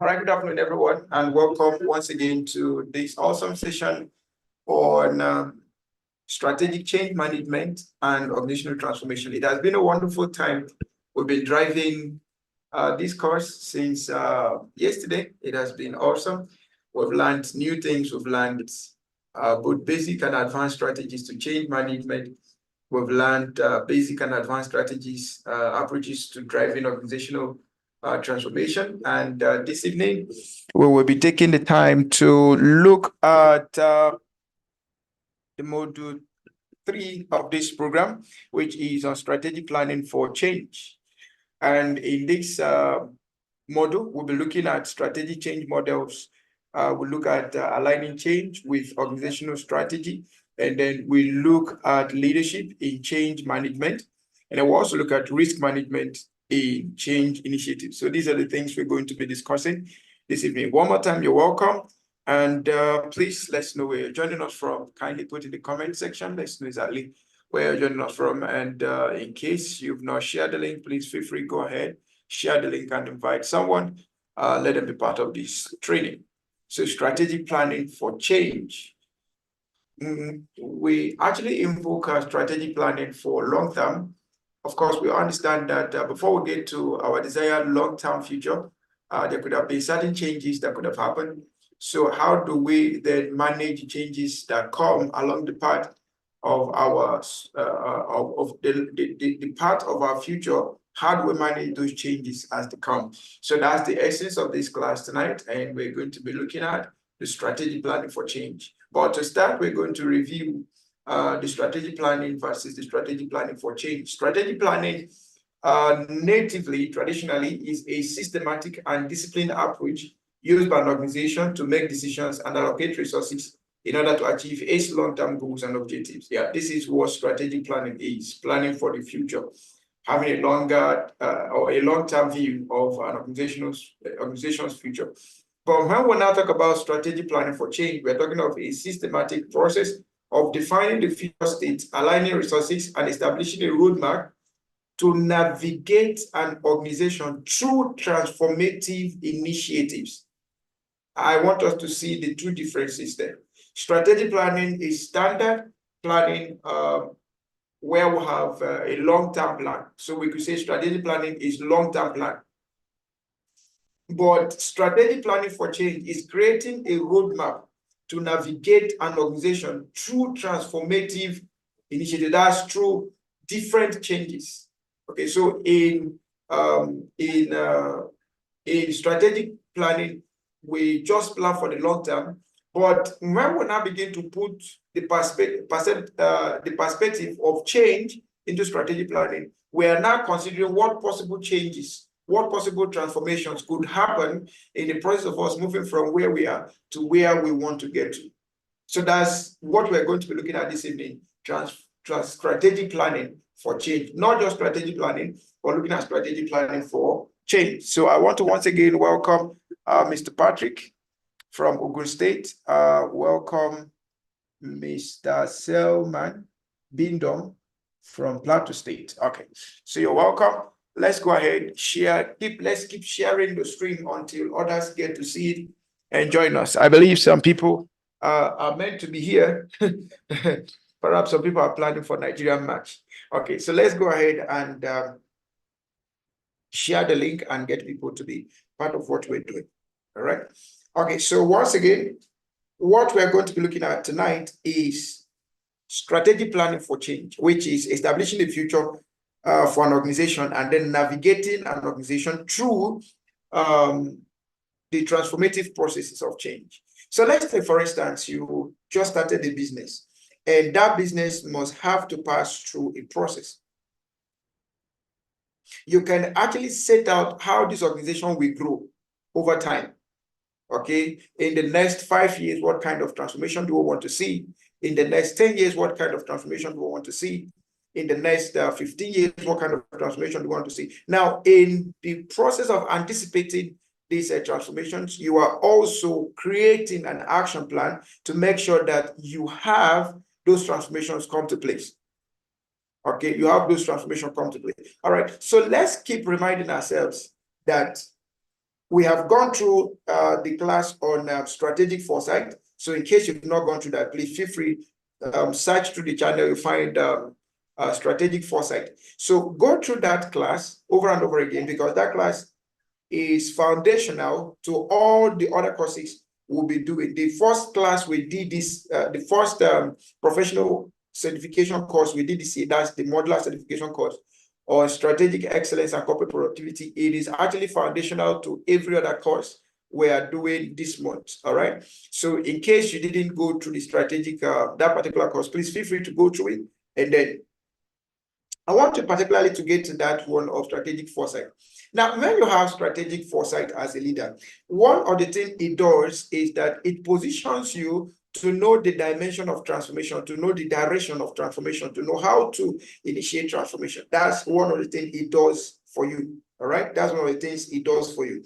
All right, good afternoon, everyone, and welcome once again to this awesome session on strategic change management and organizational transformation. It has been a wonderful time. We've been driving this course since yesterday. It has been awesome. We've learned new things. We've learned both basic and advanced strategies to change management. We've learned basic and advanced strategies, approaches to driving organizational transformation. And this evening, we will be taking the time to look at the module 3 of this program, which is on strategic planning for change. And in this module, we'll be looking at strategic change models. We'll look at aligning change with organizational strategy. And then we look at leadership in change management. And then we'll also look at risk management in change initiatives. So these are the things we're going to be discussing this evening. One more time, you're welcome. And please let us know where you're joining us from. Kindly put in the comment section. Let us know exactly where you're joining us from. And in case you've not shared the link, please feel free, go ahead, share the link and invite someone. Let them be part of this training. So strategic planning for change. We actually invoke strategic planning for long term. Of course, we understand that before we get to our desired long-term future, there could have been certain changes that could have happened. So how do we then manage changes that come along the path of our the part of our future? How do we manage those changes as they come? So that's the essence of this class tonight, and we're going to be looking at the strategic planning for change. But to start, we're going to review the strategic planning versus the strategic planning for change. Strategic planning natively, traditionally, is a systematic and disciplined approach used by an organization to make decisions and allocate resources in order to achieve its long-term goals and objectives. Yeah, this is what strategic planning is: planning for the future, having a longer or a long-term view of an organization's future. But when we now talk about strategic planning for change, we're talking of a systematic process of defining the future state, aligning resources, and establishing a roadmap to navigate an organization through transformative initiatives. I want us to see the two differences there. Strategic planning is standard planning where we have a long-term plan. So we could say strategic planning is long-term plan. But strategic planning for change is creating a roadmap to navigate an organization through transformative initiatives. That's through different changes. Okay, so in strategic planning, we just plan for the long term. But when we now begin to put the perspective of change into strategic planning, we are now considering what possible changes, what possible transformations could happen in the process of us moving from where we are to where we want to get to. So that's what we're going to be looking at this evening, strategic planning for change. Not just strategic planning, but looking at strategic planning for change. So I want to once again welcome Mr. Patrick from Ogun State. Welcome Mr. Selman Bindom from Plateau State. Okay, so you're welcome. Let's go ahead, share, let's keep sharing the stream until others get to see it and join us. I believe some people are meant to be here. Perhaps some people are planning for Nigerian match. Okay, so let's go ahead and share the link and get people to be part of what we're doing. All right. Okay, so once again, what we're going to be looking at tonight is strategic planning for change, which is establishing the future for an organization and then navigating an organization through the transformative processes of change. So let's say, for instance, you just started a business, and that business must have to pass through a process. You can actually set out how this organization will grow over time. Okay, in the next 5 years, what kind of transformation do we want to see? In the next 10 years, what kind of transformation do we want to see? In the next 15 years, what kind of transformation do we want to see? Now, in the process of anticipating these transformations, you are also creating an action plan to make sure that you have those transformations come to place. Okay, you have those transformations come to place. All right, so let's keep reminding ourselves that we have gone through the class on strategic foresight. So in case you've not gone through that, please feel free, search through the channel, you find strategic foresight. So go through that class over and over again, because that class is foundational to all the other courses we'll be doing. The first class we did this, the first professional certification course we did this year, that's the modular certification course on strategic excellence and corporate productivity. It is actually foundational to every other course we are doing this month. All right. So in case you didn't go through the strategic, that particular course, please feel free to go through it. And then I want you particularly to get to that one of strategic foresight. Now, when you have strategic foresight as a leader, one of the things it does is that it positions you to know the dimension of transformation, to know the direction of transformation, to know how to initiate transformation. That's one of the things it does for you. All right. That's one of the things it does for you.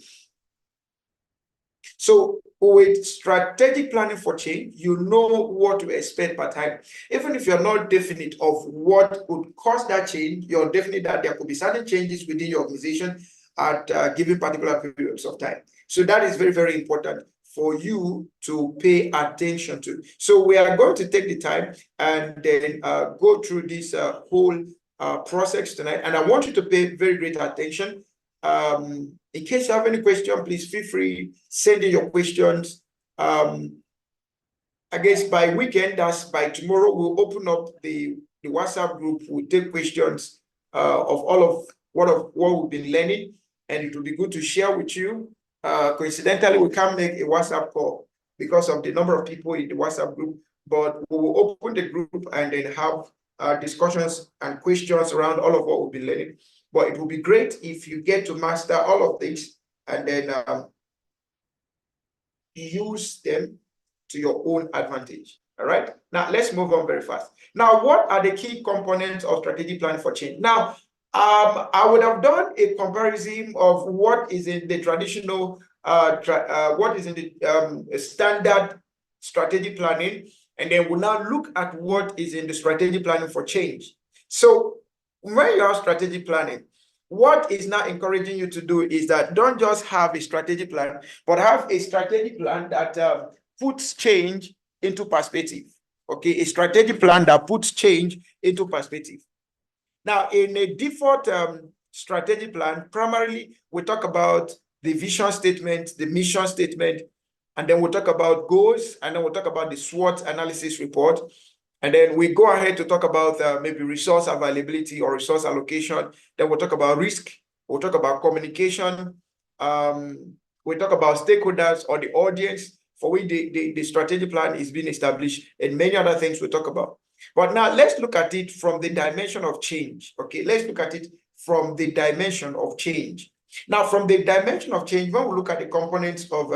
So with strategic planning for change, you know what to expect per time. Even if you're not definite of what would cause that change, you're definite that there could be certain changes within your organization at given particular periods of time. So that is very, very important for you to pay attention to. So we are going to take the time and then go through this whole process tonight. And I want you to pay very great attention. In case you have any question, please feel free, send in your questions. I guess by weekend, that's by tomorrow, we'll open up the WhatsApp group. We'll take questions of all of what we've been learning, and it will be good to share with you. Coincidentally, we can't make a WhatsApp call because of the number of people in the WhatsApp group, but we will open the group and then have discussions and questions around all of what we've been learning. But it will be great if you get to master all of this and then use them to your own advantage. All right. Now let's move on very fast. Now, what are the key components of strategic planning for change? Now, I would have done a comparison of what is in the traditional, what is in the standard strategic planning, and then we'll now look at what is in the strategic planning for change. So when you have strategic planning, what is now encouraging you to do is that don't just have a strategic plan, but have a strategic plan that puts change into perspective. Okay, a strategic plan that puts change into perspective. Now, in a default strategic plan, primarily we talk about the vision statement, the mission statement, and then we'll talk about goals, and then we'll talk about the SWOT analysis report. And then we go ahead to talk about maybe resource availability or resource allocation. Then we'll talk about risk. We'll talk about communication. We'll talk about stakeholders or the audience for which the strategic plan is being established, and many other things we'll talk about. But now let's look at it from the dimension of change. Okay, let's look at it from the dimension of change. Now, from the dimension of change, when we look at the components of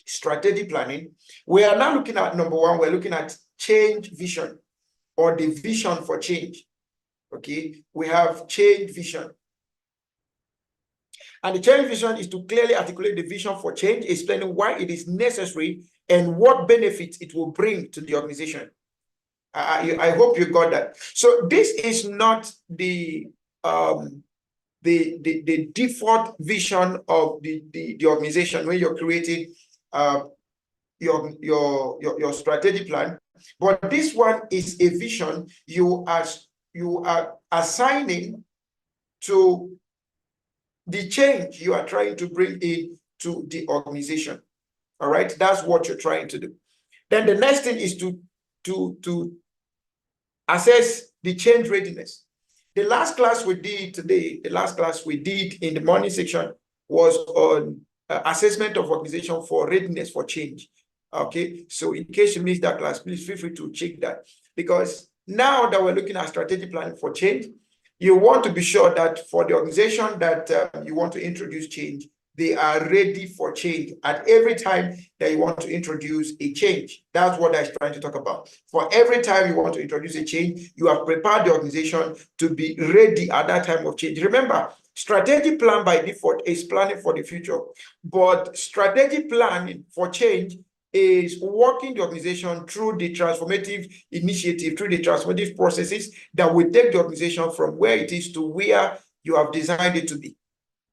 strategic planning, we are now looking at number one, we're looking at change vision or the vision for change. Okay, we have change vision. And the change vision is to clearly articulate the vision for change, explaining why it is necessary and what benefits it will bring to the organization. I hope you got that. So this is not the default vision of the organization when you're creating your strategic plan, but this one is a vision you are assigning to the change you are trying to bring in to the organization. All right, that's what you're trying to do. Then the next thing is to assess the change readiness. The last class we did today, the last class we did in the morning section was on assessment of organization for readiness for change. Okay, so in case you missed that class, please feel free to check that, because now that we're looking at strategic planning for change, you want to be sure that for the organization that you want to introduce change, they are ready for change at every time that you want to introduce a change. That's what I'm trying to talk about. For every time you want to introduce a change, you have prepared the organization to be ready at that time of change. Remember, strategic plan by default is planning for the future, but strategic planning for change is walking the organization through the transformative initiative, through the transformative processes that will take the organization from where it is to where you have designed it to be.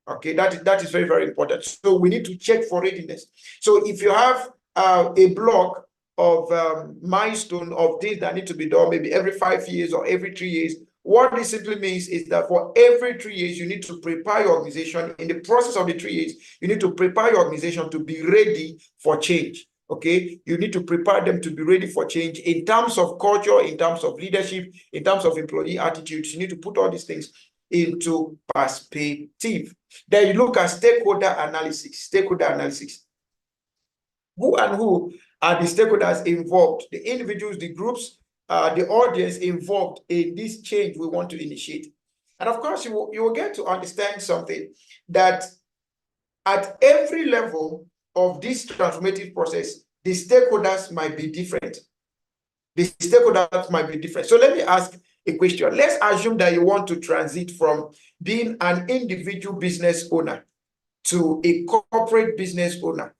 Okay, that is very, very important. So we need to check for readiness. So if you have a block of milestone of things that need to be done, maybe every 5 years or every 3 years, what this simply means is that for every 3 years, you need to prepare your organization. In the process of the 3 years, you need to prepare your organization to be ready for change. Okay, you need to prepare them to be ready for change in terms of culture, in terms of leadership, in terms of employee attitudes. You need to put all these things into perspective. Then you look at stakeholder analysis. Stakeholder analysis. Who and who are the stakeholders involved? The individuals, the groups, the audience involved in this change we want to initiate. And of course, you will get to understand something, that at every level of this transformative process, the stakeholders might be different. The stakeholders might be different. So let me ask a question. Let's assume that you want to transit from being an individual business owner to a corporate business owner.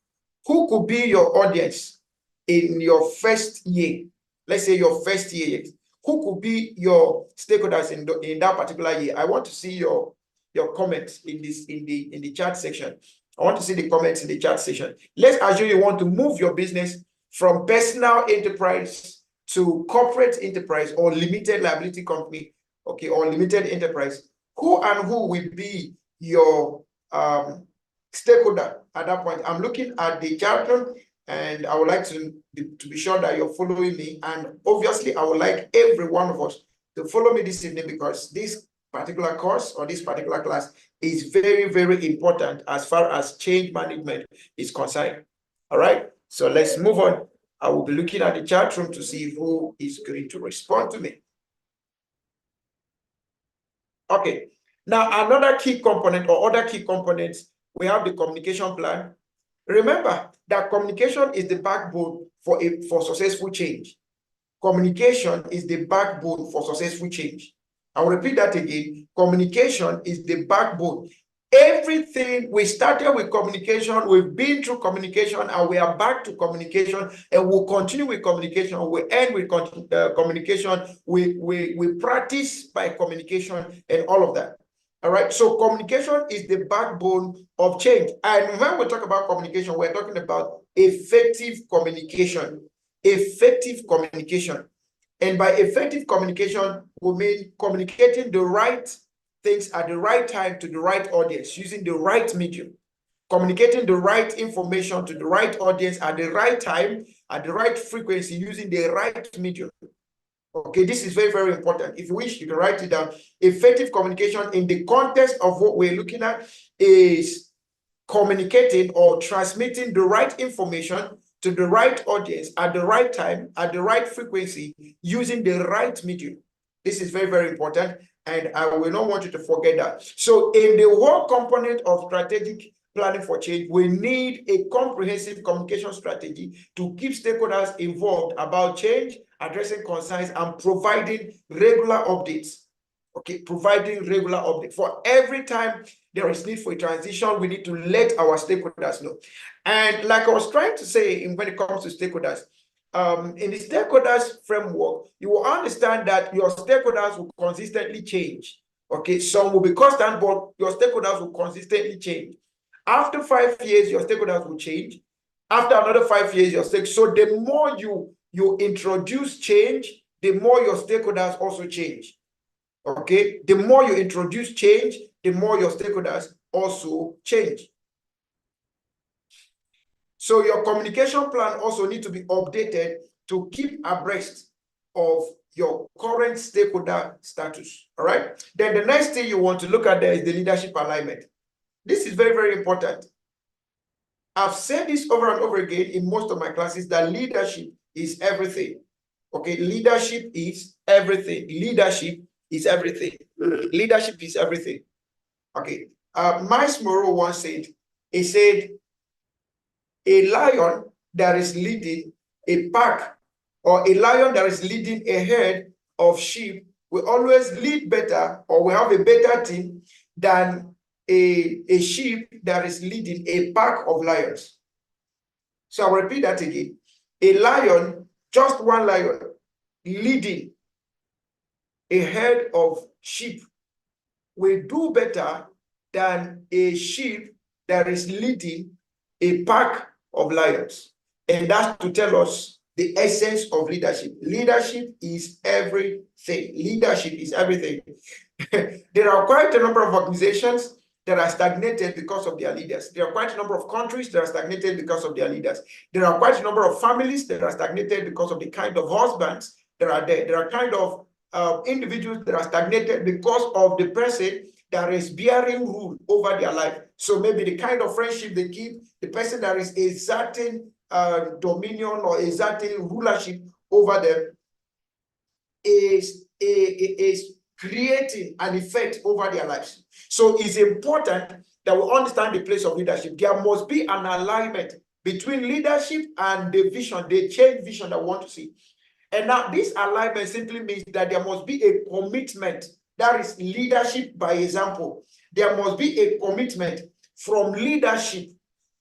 Who could be your audience in your first year? Let's say your first year. Who could be your stakeholders in that particular year? I want to see your comments in the chat section. I want to see the comments in the chat section. Let's assume you want to move your business from personal enterprise to corporate enterprise or limited liability company, okay, or limited enterprise. Who and who will be your stakeholder at that point? I'm looking at the chat room, and I would like to be sure that you're following me. And obviously, I would like every one of us to follow me this evening, because this particular course or this particular class is very, very important as far as change management is concerned. All right, so let's move on. I will be looking at the chat room to see who is going to respond to me. Okay, now another key component or other key components, we have the communication plan. Remember that communication is the backbone for successful change. Communication is the backbone for successful change. I'll repeat that again. Communication is the backbone. Everything, we started with communication, we've been through communication, and we are back to communication, and we'll continue with communication, we end with communication, we practice by communication, and all of that. All right, so communication is the backbone of change. And when we talk about communication, we're talking about effective communication. Effective communication. And by effective communication, we mean communicating the right things at the right time to the right audience, using the right medium. Communicating the right information to the right audience at the right time, at the right frequency, using the right medium. Okay, this is very, very important. If you wish, you can write it down. Effective communication in the context of what we're looking at is communicating or transmitting the right information to the right audience at the right time, at the right frequency, using the right medium. This is very, very important, and I will not want you to forget that. So in the whole component of strategic planning for change, we need a comprehensive communication strategy to keep stakeholders involved about change, addressing concerns, and providing regular updates. Okay, providing regular updates. For every time there is need for a transition, we need to let our stakeholders know. And like I was trying to say, when it comes to stakeholders, in the stakeholders framework, you will understand that your stakeholders will consistently change. Okay, some will be constant, but your stakeholders will consistently change. After 5 years, your stakeholders will change. After another 5 years, your stakeholders. So the more you introduce change, the more your stakeholders also change. Okay, the more you introduce change, the more your stakeholders also change. So your communication plan also needs to be updated to keep abreast of your current stakeholder status. All right. Then the next thing you want to look at there is the leadership alignment. This is very, very important. I've said this over and over again in most of my classes that leadership is everything. Okay, leadership is everything. Leadership is everything. Leadership is everything. Okay. Miles Moreau once said, he said, a lion that is leading a pack, or a lion that is leading a herd of sheep, will always lead better, or will have a better team than a sheep that is leading a pack of lions. So I'll repeat that again. A lion, just one lion, leading a herd of sheep will do better than a sheep that is leading a pack of lions. And that's to tell us the essence of leadership. Leadership is everything. Leadership is everything. There are quite a number of organizations that are stagnated because of their leaders. There are quite a number of countries that are stagnated because of their leaders. There are quite a number of families that are stagnated because of the kind of husbands that are there. There are kind of individuals that are stagnated because of the person that is bearing rule over their life. So maybe the kind of friendship they keep, the person that is exerting dominion or exerting rulership over them is creating an effect over their lives. So it's important that we understand the place of leadership. There must be an alignment between leadership and the vision, the change vision that we want to see. And now this alignment simply means that there must be a commitment. That is leadership by example. There must be a commitment from leadership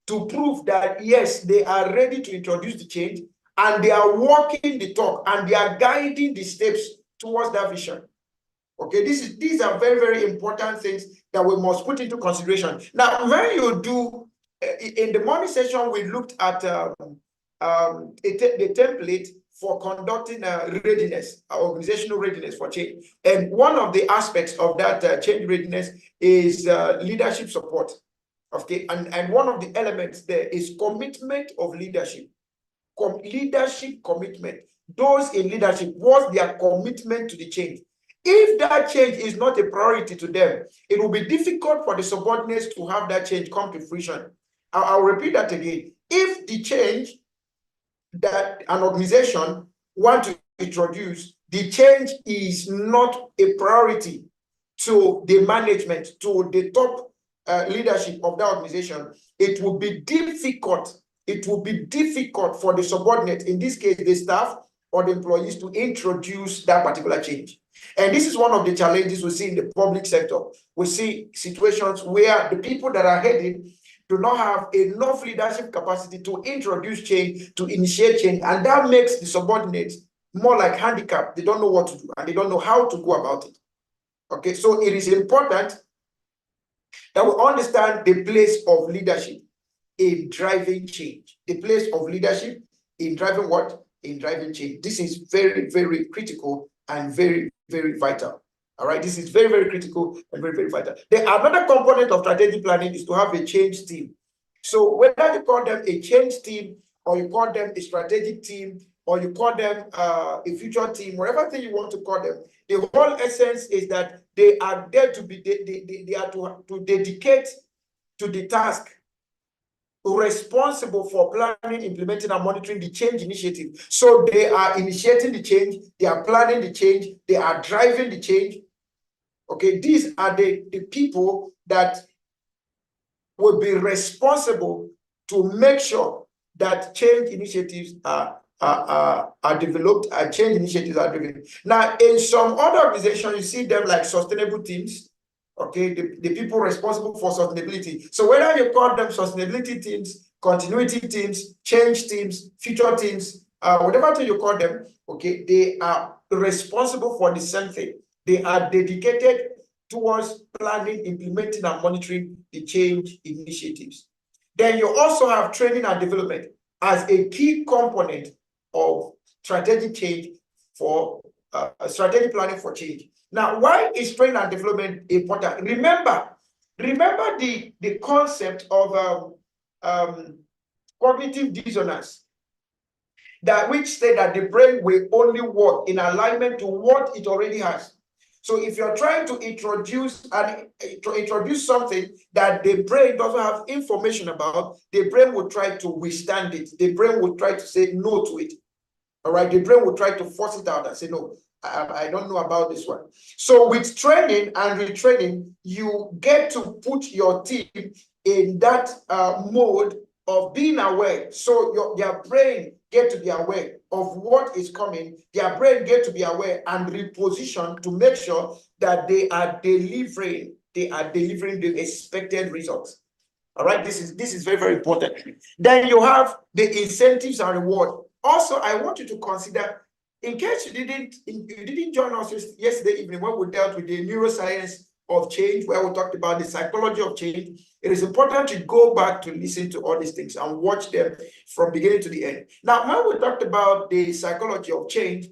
to prove that, yes, they are ready to introduce the change and they are walking the talk and they are guiding the steps towards that vision. Okay, these are very, very important things that we must put into consideration. Now, when you do, in the morning session, we looked at the template for conducting readiness, organizational readiness for change. And one of the aspects of that change readiness is leadership support. Okay, and one of the elements there is commitment of leadership. Leadership commitment. Those in leadership, what's their commitment to the change? If that change is not a priority to them, it will be difficult for the subordinates to have that change come to fruition. I'll repeat that again. If the change that an organization wants to introduce, the change is not a priority to the management, to the top leadership of that organization, it will be difficult. It will be difficult for the subordinate, in this case, the staff or the employees, to introduce that particular change. And this is one of the challenges we see in the public sector. We see situations where the people that are heading do not have enough leadership capacity to introduce change, to initiate change, and that makes the subordinates more like handicapped. They don't know what to do, and they don't know how to go about it. Okay, so it is important that we understand the place of leadership in driving change. The place of leadership in driving what? In driving change. This is very, very critical and very, very vital. All right, this is very, very critical and very, very vital. The another component of strategic planning is to have a change team. So whether you call them a change team, or you call them a strategic team, or you call them a future team, whatever thing you want to call them, the whole essence is that they are there to be, they are to dedicate to the task responsible for planning, implementing, and monitoring the change initiative. So they are initiating the change, they are planning the change, they are driving the change. Okay, these are the people that will be responsible to make sure that change initiatives are developed and change initiatives are driven. Now, in some other organizations, you see them like sustainable teams, okay, the people responsible for sustainability. So whether you call them sustainability teams, continuity teams, change teams, future teams, whatever thing you call them, okay, they are responsible for the same thing. They are dedicated towards planning, implementing, and monitoring the change initiatives. Then you also have training and development as a key component of strategic change for strategic planning for change. Now, why is training and development important? Remember the concept of cognitive dissonance, that which say that the brain will only work in alignment to what it already has. So if you're trying to introduce something that the brain doesn't have information about, the brain will try to withstand it. The brain will try to say no to it. All right, the brain will try to force it out and say, no, I don't know about this one. So with training and retraining, you get to put your team in that mode of being aware. So their brain get to be aware of what is coming. Their brain get to be aware and reposition to make sure that they are delivering the expected results. All right, this is very, very important. Then you have the incentives and reward. Also, I want you to consider, in case you didn't join us yesterday evening when we dealt with the neuroscience of change, where we talked about the psychology of change, it is important to go back to listen to all these things and watch them from beginning to the end. Now, when we talked about the psychology of change,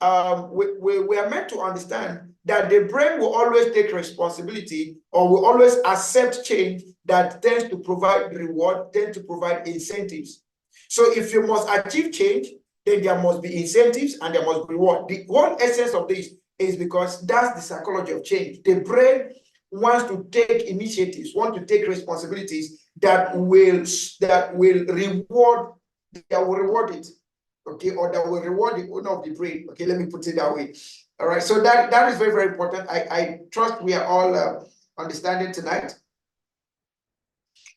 we are meant to understand that the brain will always take responsibility or will always accept change that tends to provide reward, tends to provide incentives. So if you must achieve change, then there must be incentives and there must be reward. The whole essence of this is because that's the psychology of change. The brain wants to take initiatives, want to take responsibilities that will reward it, okay, or that will reward the owner of the brain. Okay, let me put it that way. All right, so that is very, very important. I trust we are all understanding tonight.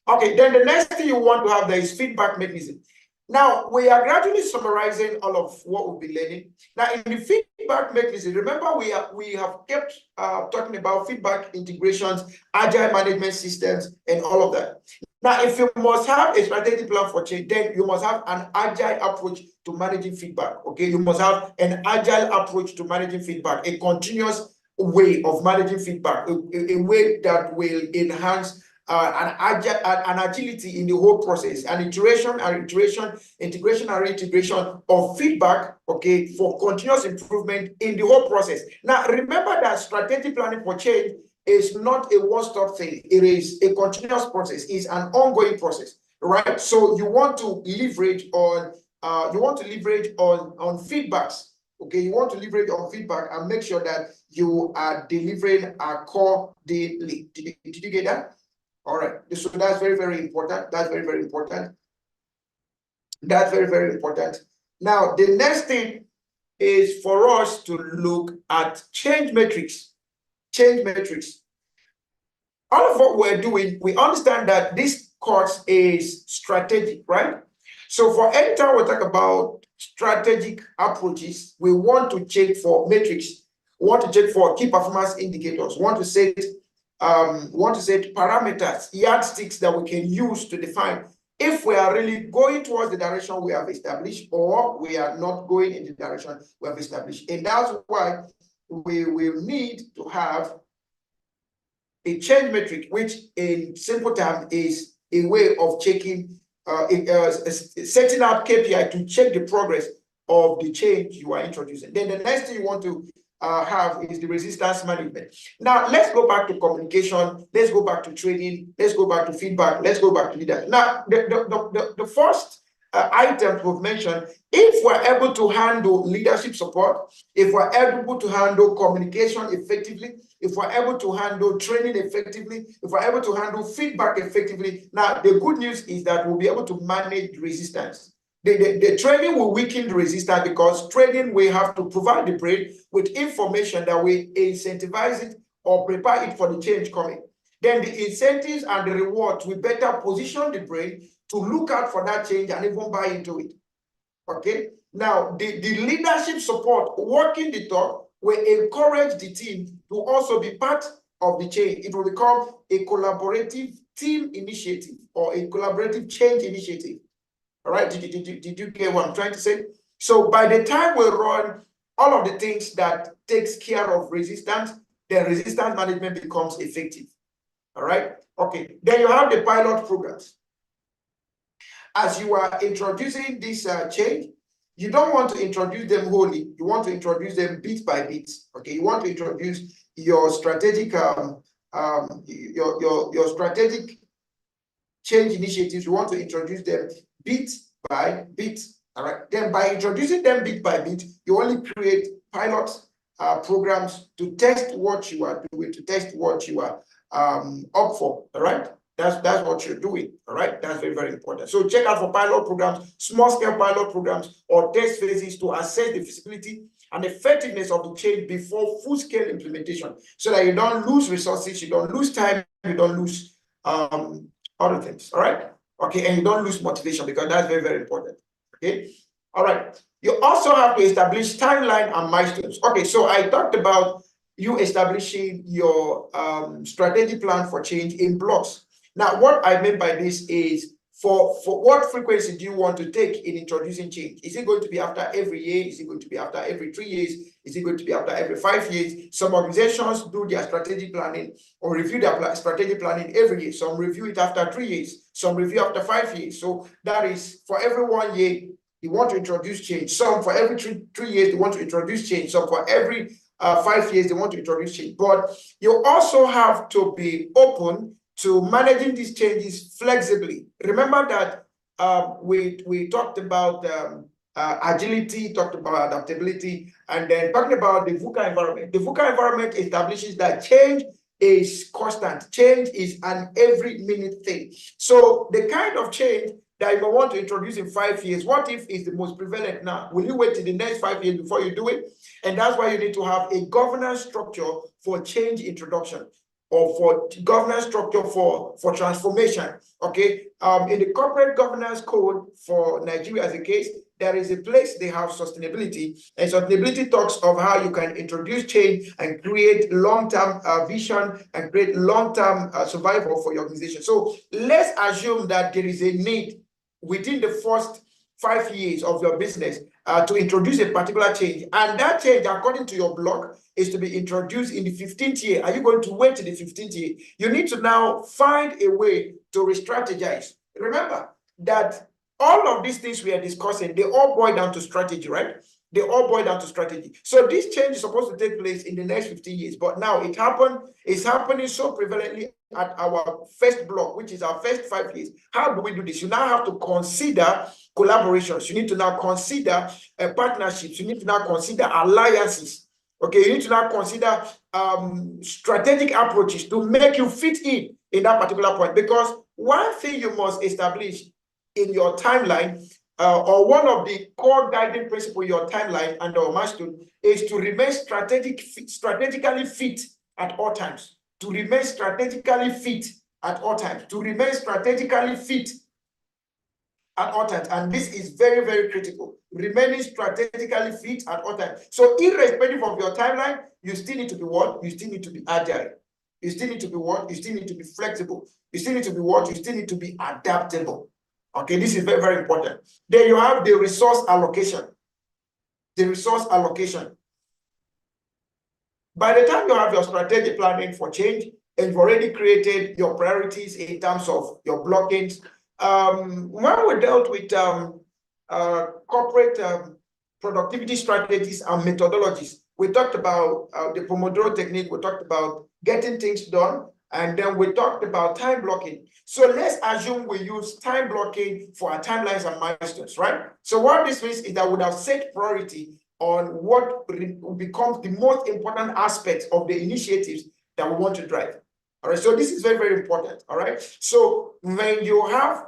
Okay, then the next thing you want to have there is feedback mechanism. Now, we are gradually summarizing all of what we'll be learning. Now, in the feedback mechanism, remember we have kept talking about feedback integrations, agile management systems, and all of that. Now, if you must have a strategic plan for change, then you must have an agile approach to managing feedback, okay? You must have an agile approach to managing feedback, a continuous way of managing feedback, a way that will enhance an agility in the whole process, an integration and reintegration of feedback, okay, for continuous improvement in the whole process. Now, remember that strategic planning for change is not a one-stop thing. It is a continuous process. It's an ongoing process, right? So you want to leverage on feedbacks. Okay, you want to leverage on feedback and make sure that you are delivering accordingly. Did you get that? All right, so that's very, very important. That's very, very important. That's very, very important. Now, the next thing is for us to look at change metrics. Change metrics. All of what we're doing, we understand that this course is strategic, right? So for any time we talk about strategic approaches, we want to check for metrics, we want to check for key performance indicators, we want to set parameters, yardsticks that we can use to define if we are really going towards the direction we have established or we are not going in the direction we have established. And that's why we will need to have a change metric, which in simple terms is a way of checking, setting up KPI to check the progress of the change you are introducing. Then the next thing you want to have is the resistance management. Now, let's go back to communication. Let's go back to training. Let's go back to feedback. Let's go back to leadership. Now, the first item we've mentioned, if we're able to handle leadership support, if we're able to handle communication effectively, if we're able to handle training effectively, if we're able to handle feedback effectively, now the good news is that we'll be able to manage resistance. The training will weaken the resistance because training will have to provide the brain with information that will incentivize it or prepare it for the change coming. Then the incentives and the rewards will better position the brain to look out for that change and even buy into it. Okay? Now, the leadership support, working the talk, will encourage the team to also be part of the change. It will become a collaborative team initiative or a collaborative change initiative. All right, did you get what I'm trying to say? So by the time we run all of the things that takes care of resistance, then resistance management becomes effective. All right, okay. Then you have the pilot programs. As you are introducing this change, you don't want to introduce them wholly. You want to introduce them bit by bit. Okay, you want to introduce your strategic your strategic change initiatives. You want to introduce them bit by bit. All right. Then by introducing them bit by bit, you only create pilot programs to test what you are doing, to test what you are up for. All right. That's what you're doing. All right. That's very, very important. So check out for pilot programs, small scale pilot programs, or test phases to assess the feasibility and effectiveness of the change before full scale implementation, so that you don't lose resources, you don't lose time, you don't lose other things. All right. Okay, and you don't lose motivation, because that's very, very important. Okay, all right. You also have to establish timeline and milestones. Okay, so I talked about you establishing your strategic plan for change in blocks. Now, what I mean by this is for what frequency do you want to take in introducing change? Is it going to be after every year? Is it going to be after every 3 years? Is it going to be after every 5 years? Some organizations do their strategic planning or review their strategic planning every year. Some review it after 3 years. Some review after 5 years. So that is for every 1 year, you want to introduce change. Some for every three years, they want to introduce change. Some for every 5 years, they want to introduce change. But you also have to be open to managing these changes flexibly. Remember that we talked about agility, talked about adaptability, and then talking about the VUCA environment. The VUCA environment establishes that change is constant. Change is an every minute thing. So the kind of change that you want to introduce in 5 years, what if is the most prevalent now? Will you wait till the next 5 years before you do it? And that's why you need to have a governance structure for change introduction, or for governance structure for transformation. Okay. In the corporate governance code for Nigeria as a case, there is a place they have sustainability, and sustainability talks of how you can introduce change and create long-term vision and create long-term survival for your organization. So let's assume that there is a need within the first 5 years of your business to introduce a particular change, and that change, according to your blog, is to be introduced in the 15th year. Are you going to wait to the 15th year? You need to now find a way to re-strategize. Remember that all of these things we are discussing, they all boil down to strategy, right? They all boil down to strategy. So this change is supposed to take place in the next 15 years, but now it's happening so prevalently at our first block, which is our first 5 years. How do we do this? You now have to consider collaborations. You need to now consider partnerships. You need to now consider alliances. Okay, you need to now consider strategic approaches to make you fit in that particular point. Because one thing you must establish in your timeline, or one of the core guiding principles in your timeline and our milestone, is to remain strategically fit at all times. To remain strategically fit at all times. To remain strategically fit at all times. And this is very, very critical. Remaining strategically fit at all times. So irrespective of your timeline, you still need to be what? You still need to be agile. You still need to be what? You still need to be flexible. You still need to be what? You still need to be adaptable. Okay, this is very, very important. Then you have the resource allocation. The resource allocation. By the time you have your strategic planning for change, and you've already created your priorities in terms of your blockings, when we dealt with corporate productivity strategies and methodologies, we talked about the Pomodoro technique, we talked about getting things done, and then we talked about time blocking. So let's assume we use time blocking for our timelines and milestones, right? So what this means is that we would have set priority on what becomes the most important aspects of the initiatives that we want to drive. All right, so this is very, very important. All right, so when you have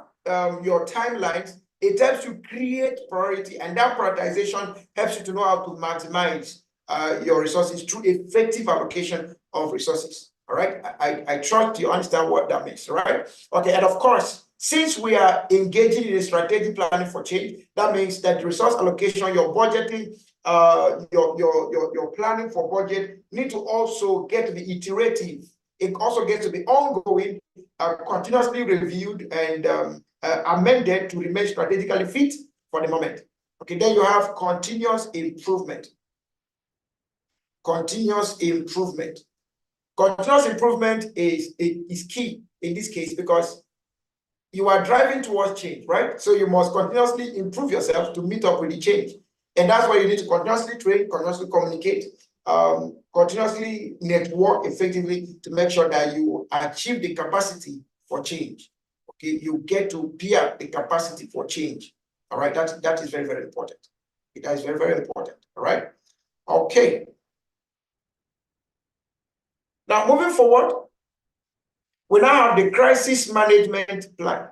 your timelines, it helps you create priority, and that prioritization helps you to know how to maximize your resources through effective allocation of resources. All right, I trust you understand what that means, right? Okay, and of course, since we are engaging in a strategic planning for change, that means that resource allocation, your budgeting, your planning for budget need to also get to be iterative. It also gets to be ongoing, continuously reviewed and amended to remain strategically fit for the moment. Okay, then you have continuous improvement. Continuous improvement. Continuous improvement is key in this case because you are driving towards change, right? So you must continuously improve yourself to meet up with the change. And that's why you need to continuously train, continuously communicate, continuously network effectively to make sure that you achieve the capacity for change. Okay, you get to bear the capacity for change. All right, that is very, very important. That is very, very important. All right. Okay. Now, moving forward, we now have the crisis management plan.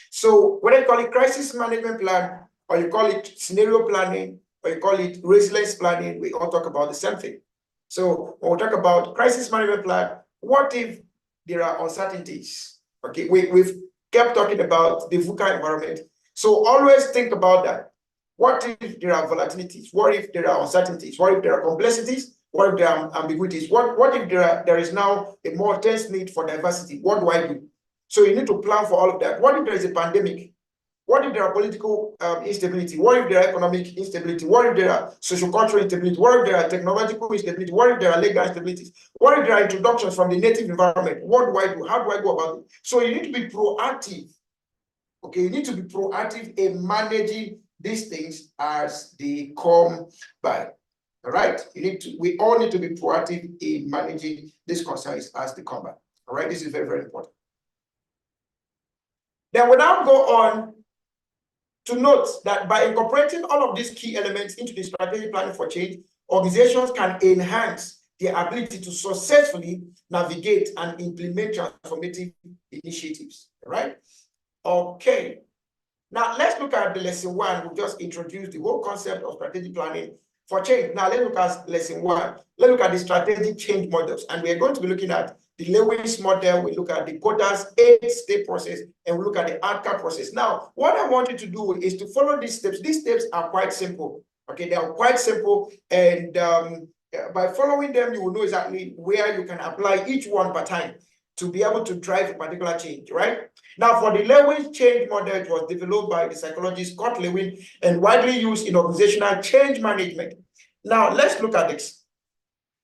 So whether you call it crisis management plan, or you call it scenario planning, or you call it resilience planning, we all talk about the same thing. So when we talk about crisis management plan, what if there are uncertainties? Okay, we've kept talking about the VUCA environment. So always think about that. What if there are volatilities? What if there are uncertainties? What if there are complexities? What if there are ambiguities? What if there is now a more intense need for diversity? What do I do? So you need to plan for all of that. What if there is a pandemic? What if there are political instability? What if there are economic instability? What if there are social-cultural instability? What if there are technological instability? What if there are legal instabilities? What if there are introductions from the native environment? What do I do? How do I go about it? So you need to be proactive. Okay, you need to be proactive in managing these things as they come by. All right, we all need to be proactive in managing these concerns as they come by. All right, this is very, very important. Then we now go on to note that by incorporating all of these key elements into the strategic planning for change, organizations can enhance their ability to successfully navigate and implement transformative initiatives. Right? Okay. Now let's look at the lesson 1. We just introduced the whole concept of strategic planning for change. Now let's look at lesson 1. Let's look at the strategic change models, and we are going to be looking at the Lewis model. We look at the Kotter's 8-step process, and we look at the ADKAR process. Now, what I want you to do is to follow these steps. These steps are quite simple. Okay, they are quite simple, and by following them, you will know exactly where you can apply each one per time to be able to drive a particular change, right? Now, for the Lewis change model, it was developed by the psychologist Scott Lewin and widely used in organizational change management. Now, let's look at this.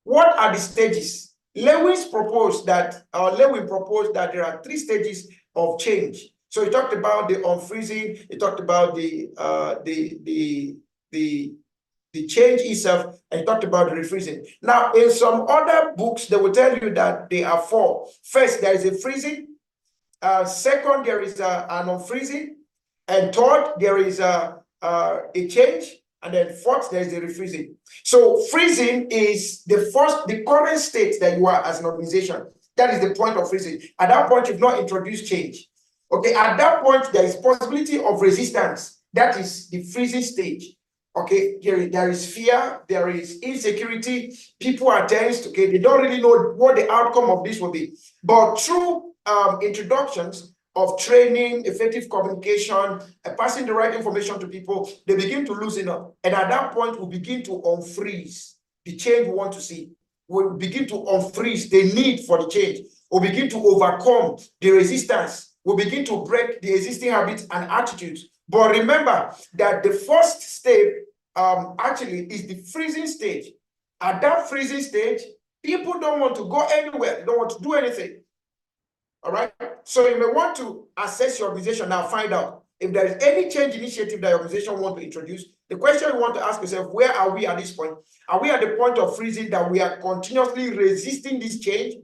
What are the stages? Lewin proposed that there are 3 stages of change. So he talked about the unfreezing, he talked about the change itself, and he talked about the refreezing. Now, in some other books, they will tell you that there are 4. First, there is a freezing. Second, there is an unfreezing. And third, there is a change. And then fourth, there is the refreezing. So freezing is the current state that you are as an organization. That is the point of freezing. At that point, you've not introduced change. Okay, at that point, there is possibility of resistance. That is the freezing stage. Okay, there is fear, there is insecurity, people are tense, okay, they don't really know what the outcome of this will be. But through introductions of training, effective communication, passing the right information to people, they begin to loosen up. And at that point, we begin to unfreeze the change we want to see. We'll begin to unfreeze the need for the change. We'll begin to overcome the resistance. We'll begin to break the existing habits and attitudes. But remember that the first step actually is the freezing stage. At that freezing stage, people don't want to go anywhere. They don't want to do anything. All right? So you may want to assess your organization now, find out if there is any change initiative that your organization wants to introduce. The question you want to ask yourself, where are we at this point? Are we at the point of freezing that we are continuously resisting this change?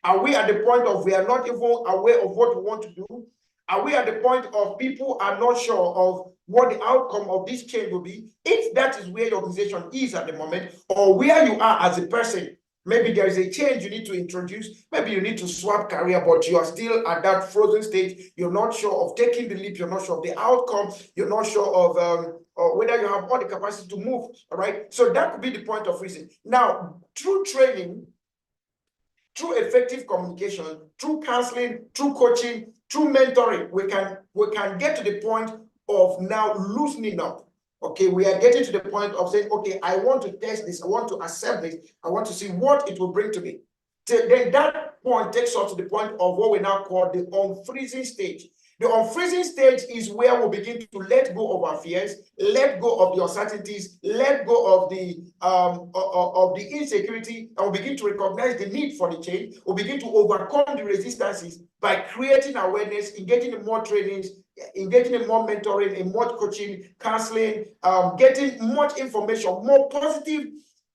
Are we at the point of we are not even aware of what we want to do? Are we at the point of people are not sure of what the outcome of this change will be? If that is where your organization is at the moment, or where you are as a person, maybe there is a change you need to introduce. Maybe you need to swap career, but you are still at that frozen stage. You're not sure of taking the leap. You're not sure of the outcome. You're not sure of whether you have all the capacity to move. All right. So that could be the point of freezing. Now, through training, through effective communication, through counseling, through coaching, through mentoring, we can get to the point of now loosening up. Okay, we are getting to the point of saying, okay, I want to test this, I want to accept this, I want to see what it will bring to me. Then that point takes us to the point of what we now call the unfreezing stage. The unfreezing stage is where we begin to let go of our fears, let go of the uncertainties, let go of the insecurity, and we begin to recognize the need for the change. We begin to overcome the resistances by creating awareness, engaging in more trainings, engaging in more mentoring, in more coaching, counseling, getting much information, more positive,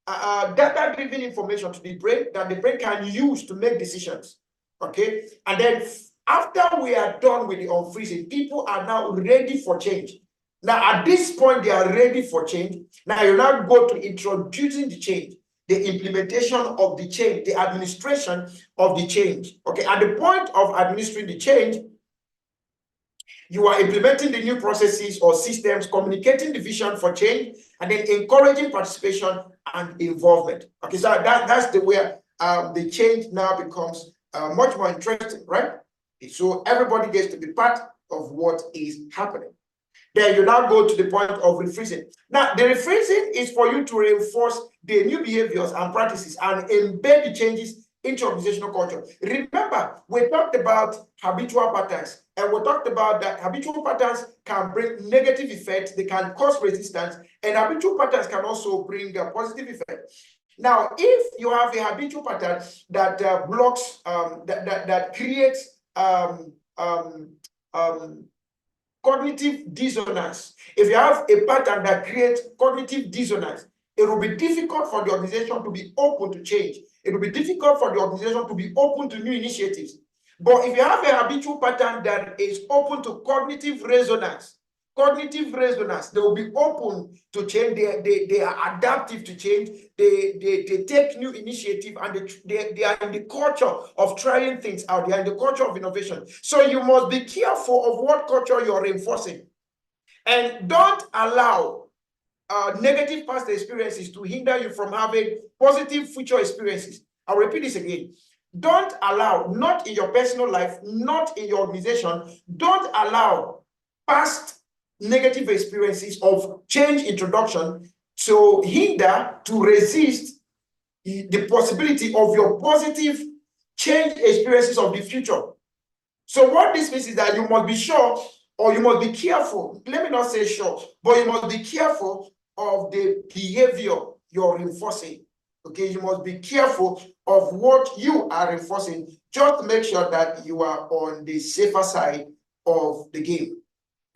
data-driven information to the brain that the brain can use to make decisions. Okay, and then after we are done with the unfreezing, people are now ready for change. Now, at this point, they are ready for change. Now, you now go to introducing the change, the implementation of the change, the administration of the change. Okay, at the point of administering the change, you are implementing the new processes or systems, communicating the vision for change, and then encouraging participation and involvement. Okay, so that's the way the change now becomes much more interesting, right? So everybody gets to be part of what is happening. Then you now go to the point of refreezing. Now, the refreezing is for you to reinforce the new behaviors and practices and embed the changes into organizational culture. Remember, we talked about habitual patterns, and we talked about that habitual patterns can bring negative effects, they can cause resistance, and habitual patterns can also bring a positive effect. Now, if you have a habitual pattern that blocks, that creates cognitive dissonance, if you have a pattern that creates cognitive dissonance, it will be difficult for the organization to be open to change. It will be difficult for the organization to be open to new initiatives. But if you have a habitual pattern that is open to cognitive resonance, they will be open to change. They are adaptive to change. They take new initiative, and they are in the culture of trying things out. They are in the culture of innovation. So you must be careful of what culture you're reinforcing, and don't allow negative past experiences to hinder you from having positive future experiences. I'll repeat this again. Don't allow, not in your personal life, not in your organization, don't allow past negative experiences of change introduction to hinder, to resist the possibility of your positive change experiences of the future. So what this means is that you must be sure, or you must be careful. Let me not say sure, but you must be careful of the behavior you're reinforcing. Okay, you must be careful of what you are reinforcing. Just make sure that you are on the safer side of the game.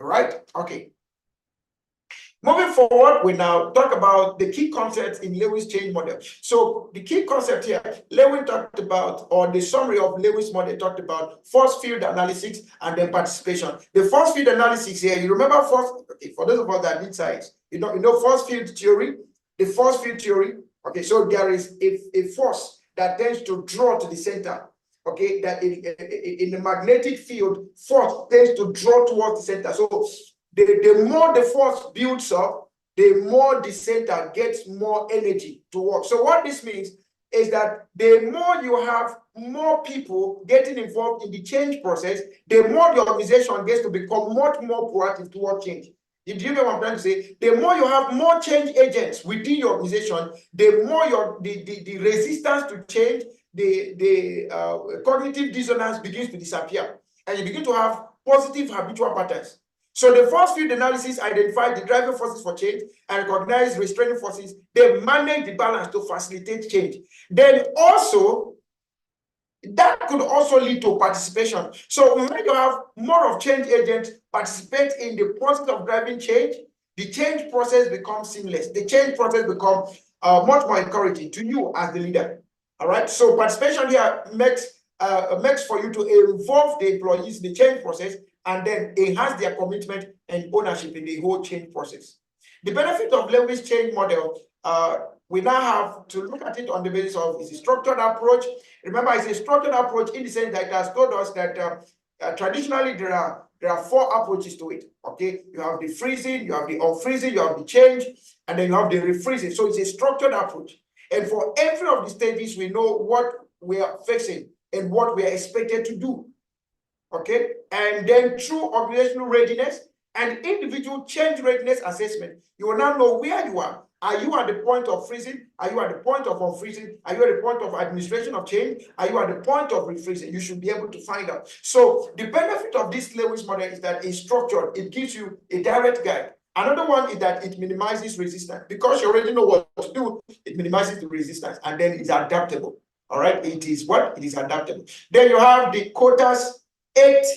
All right? Okay. Moving forward, we now talk about the key concepts in Lewis' change model. So the key concept here, Lewin talked about, or the summary of Lewis' model talked about force field analysis and then participation. The force field analysis here, you remember okay, for those of us that need science, you know force field theory, the force field theory. Okay, so there is a force that tends to draw to the center. Okay, that in the magnetic field, force tends to draw towards the center. So the more the force builds up, the more the center gets more energy to work. So what this means is that the more you have more people getting involved in the change process, the more the organization gets to become much more proactive toward change. Do you know what I'm trying to say? The more you have more change agents within your organization, the more the resistance to change, the cognitive dissonance begins to disappear, and you begin to have positive habitual patterns. So the force field analysis identifies the driving forces for change and recognize restraining forces. They manage the balance to facilitate change. Then also, that could also lead to participation. So when you have more of change agents participate in the process of driving change, the change process becomes seamless. The change process becomes much more encouraging to you as the leader. All right. So participation here makes for you to involve the employees in the change process and then enhance their commitment and ownership in the whole change process. The benefit of Lewis' change model, we now have to look at it on the basis of it's a structured approach. Remember, it's a structured approach in the sense that it has told us that traditionally there are 4 approaches to it. Okay, you have the freezing, you have the unfreezing, you have the change, and then you have the refreezing. So it's a structured approach. And for every of the stages, we know what we are facing and what we are expected to do. Okay, and then through organizational readiness and individual change readiness assessment, you will now know where you are. Are you at the point of freezing? Are you at the point of unfreezing? Are you at the point of administration of change? Are you at the point of refreezing? You should be able to find out. So the benefit of this Lewis model is that it's structured. It gives you a direct guide. Another one is that it minimizes resistance. Because you already know what to do, it minimizes the resistance, and then it's adaptable. All right, it is what? It is adaptable. Then you have the quotas 8-step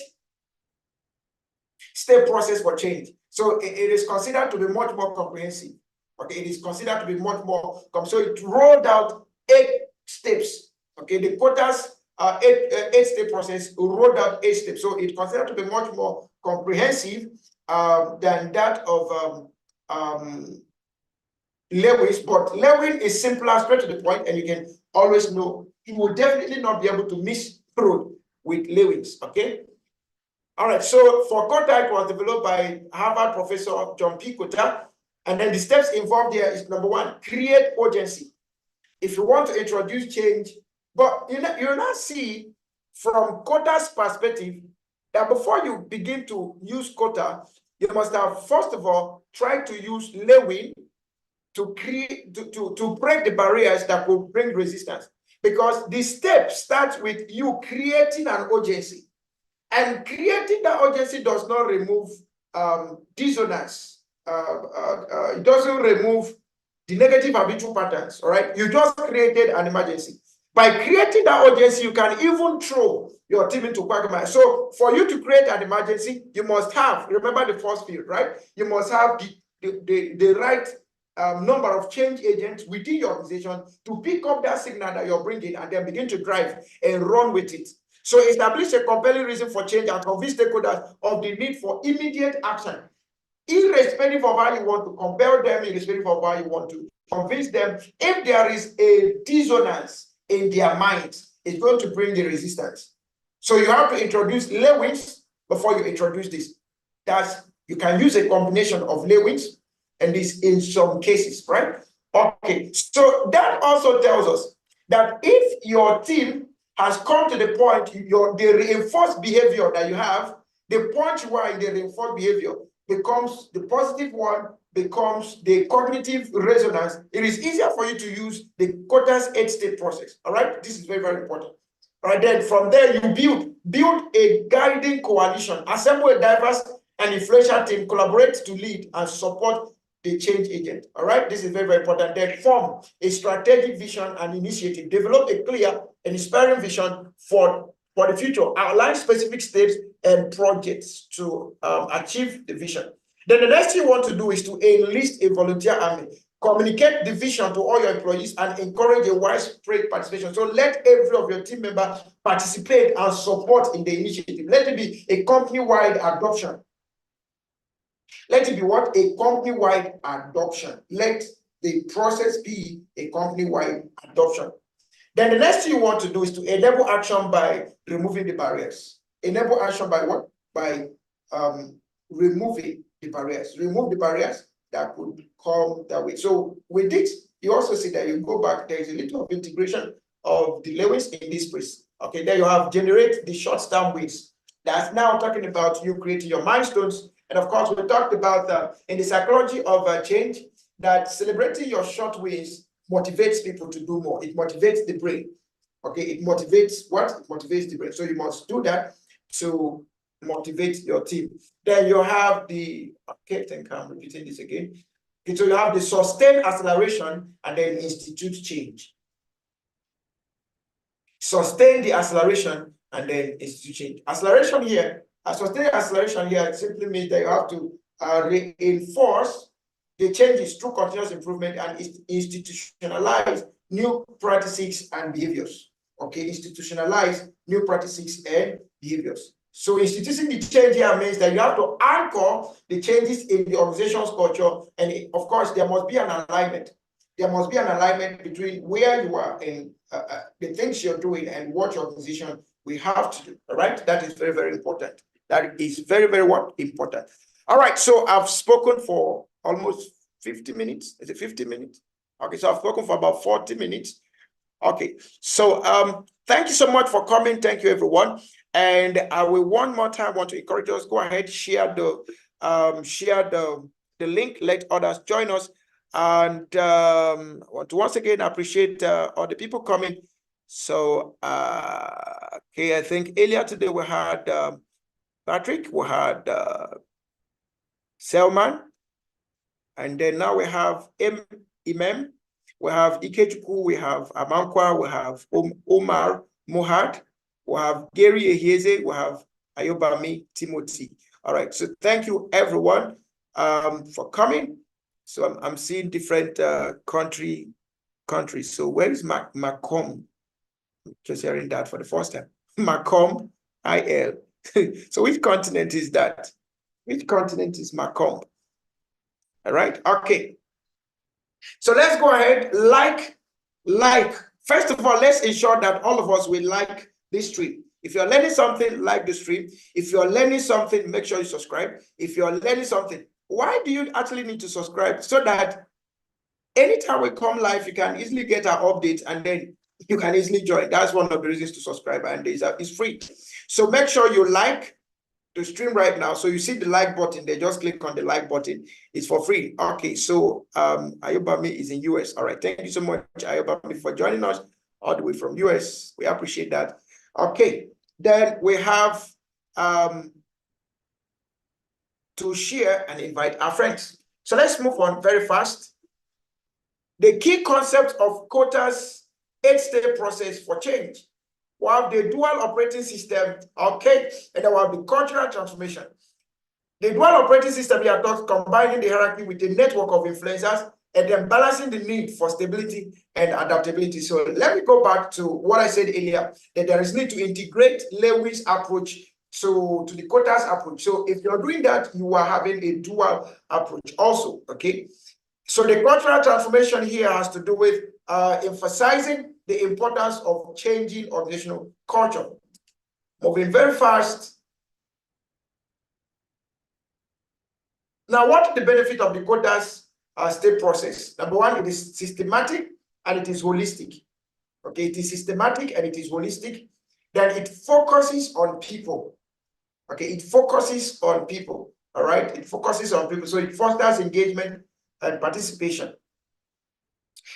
process for change. So it is considered to be much more comprehensive. Okay, it is considered to be much more. So it rolled out 8 steps. Okay, the quotas 8-step process rolled out 8 steps. So it's considered to be much more comprehensive than that of Lewis. But Lewin is simpler, straight to the point, and you can always know you will definitely not be able to miss through with Lewis. Okay. All right. So for Kota, it was developed by Harvard professor John P. Kota. And then the steps involved here is number 1, create urgency. If you want to introduce change, but you now see from Kota's perspective that before you begin to use Kota, you must have first of all tried to use Lewin to create to break the barriers that will bring resistance. because the step starts with you creating an urgency. And creating that urgency does not remove dissonance. It doesn't remove the negative habitual patterns, all right? You just created an emergency. By creating that urgency, you can even throw your team into quagmire. So for you to create an emergency, you must have, remember the first field, right? You must have the right number of change agents within your organization to pick up that signal that you're bringing and then begin to drive and run with it. So establish a compelling reason for change and convince stakeholders of the need for immediate action, irrespective of how you want to compel them, irrespective of how you want to convince them. If there is a dissonance in their minds, it's going to bring the resistance. So you have to introduce Lewins before you introduce this. You can use a combination of Lewins and this in some cases, right? Okay, so that also tells us that if your team has come to the point, the reinforced behavior that you have, the point where the reinforced behavior becomes the positive one, becomes the cognitive resonance, it is easier for you to use the Kotter's 8-state process. All right, this is very, very important. All right, then from there you build a guiding coalition, assemble a diverse and influential team, collaborate to lead and support the change agent. All right, this is very, very important. Then form a strategic vision and initiative, develop a clear and inspiring vision for the future, outline specific steps and projects to achieve the vision. Then the next thing you want to do is to enlist a volunteer army. Communicate the vision to all your employees and encourage a widespread participation. So let every of your team members participate and support in the initiative. Let it be a company-wide adoption. Let it be what? A company-wide adoption. Let the process be a company-wide adoption. Then the next thing you want to do is to enable action by removing the barriers. Enable action by what? By removing the barriers. Remove the barriers that could come that way. So with this, you also see that you go back, there is a little of integration of the Lewis in this place. Okay, there you have generate the short-term wins. That's now talking about you creating your milestones. And of course, we talked about in the psychology of change that celebrating your short wins motivates people to do more. It motivates the brain. Okay, it motivates what? It motivates the brain. So you must do that to motivate your team. Then you have the, okay, I think I'm repeating this again. Okay, so you have the sustained acceleration and then institute change. Sustain the acceleration and then institute change. Acceleration here, sustained acceleration here simply means that you have to reinforce the changes through continuous improvement and institutionalize new practices and behaviors. Okay, institutionalize new practices and behaviors. So instituting the change here means that you have to anchor the changes in the organization's culture, and of course, there must be an alignment. There must be an alignment between where you are and the things you're doing and what your organization will have to do. All right, that is very, very important. That is very, very important. All right, so I've spoken for almost 50 minutes. Is it 50 minutes? Okay, so I've spoken for about 40 minutes. Okay, so thank you so much for coming. Thank you, everyone. And I will one more time want to encourage us, go ahead, share the link, let others join us. And I want to once again appreciate all the people coming. So okay, I think earlier today we had Patrick, we had Selman, and then now we have Imam, we have Ikechukwu, we have Amankwa, we have Omar Mohad, we have Gary Ehieze, we have Ayobami Timothy. All right, so thank you everyone for coming. So I'm seeing different countries. So where is Macomb? Just hearing that for the first time. Macomb, IL. So which continent is that? Which continent is Macomb? All right, okay. So let's go ahead, like. First of all, let's ensure that all of us will like this stream. If you're learning something, like the stream. If you're learning something, make sure you subscribe. If you're learning something, why do you actually need to subscribe? So that anytime we come live, you can easily get our updates and then you can easily join. That's one of the reasons to subscribe, and it's free. So make sure you like the stream right now. So you see the like button there, just click on the like button. It's for free. Okay, so Ayobami is in US. All right, thank you so much, Ayobami, for joining us. all the way from US. We appreciate that. Okay, then we have to share and invite our friends. So let's move on very fast. The key concept of quotas 8-step process for change. We have the dual operating system, okay, and there will be cultural transformation. The dual operating system here talks combining the hierarchy with a network of influencers and then balancing the need for stability and adaptability. So let me go back to what I said earlier, that there is need to integrate Lewis' approach to the quotas approach. So if you're doing that, you are having a dual approach also, okay? So the cultural transformation here has to do with emphasizing the importance of changing organizational culture. Moving very fast. Now, what is the benefit of the quotas state process? Number one, it is systematic and it is holistic. Okay, it is systematic and it is holistic. Then it focuses on people. Okay, it focuses on people. All right, it focuses on people. So it fosters engagement and participation.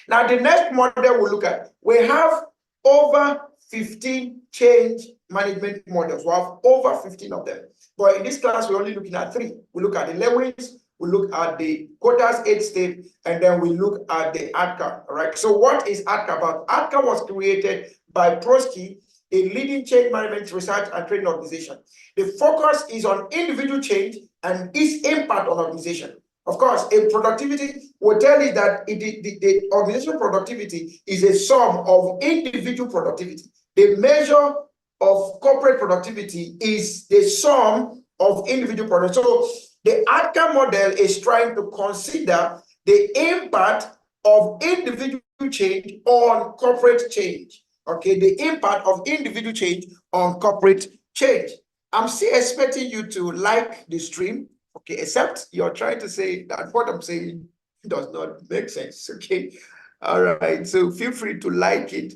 Now, the next model we'll look at, we have over 15 change management models. We have over 15 of them. But in this class, we're only looking at 3. We look at the Lewis, we look at the quotas 8-step, and then we look at the ADCA. All right. So what is ADCA about? ADCA was created by Prosky, a leading change management research and training organization. The focus is on individual change and its impact on organization. Of course, in productivity, will tell you that the organizational productivity is a sum of individual productivity. The measure of corporate productivity is the sum of individual productivity. So the ADCA model is trying to consider the impact of individual change on corporate change. Okay, the impact of individual change on corporate change. I'm still expecting you to like the stream. Okay, except you're trying to say that what I'm saying does not make sense. Okay, all right. So feel free to like it.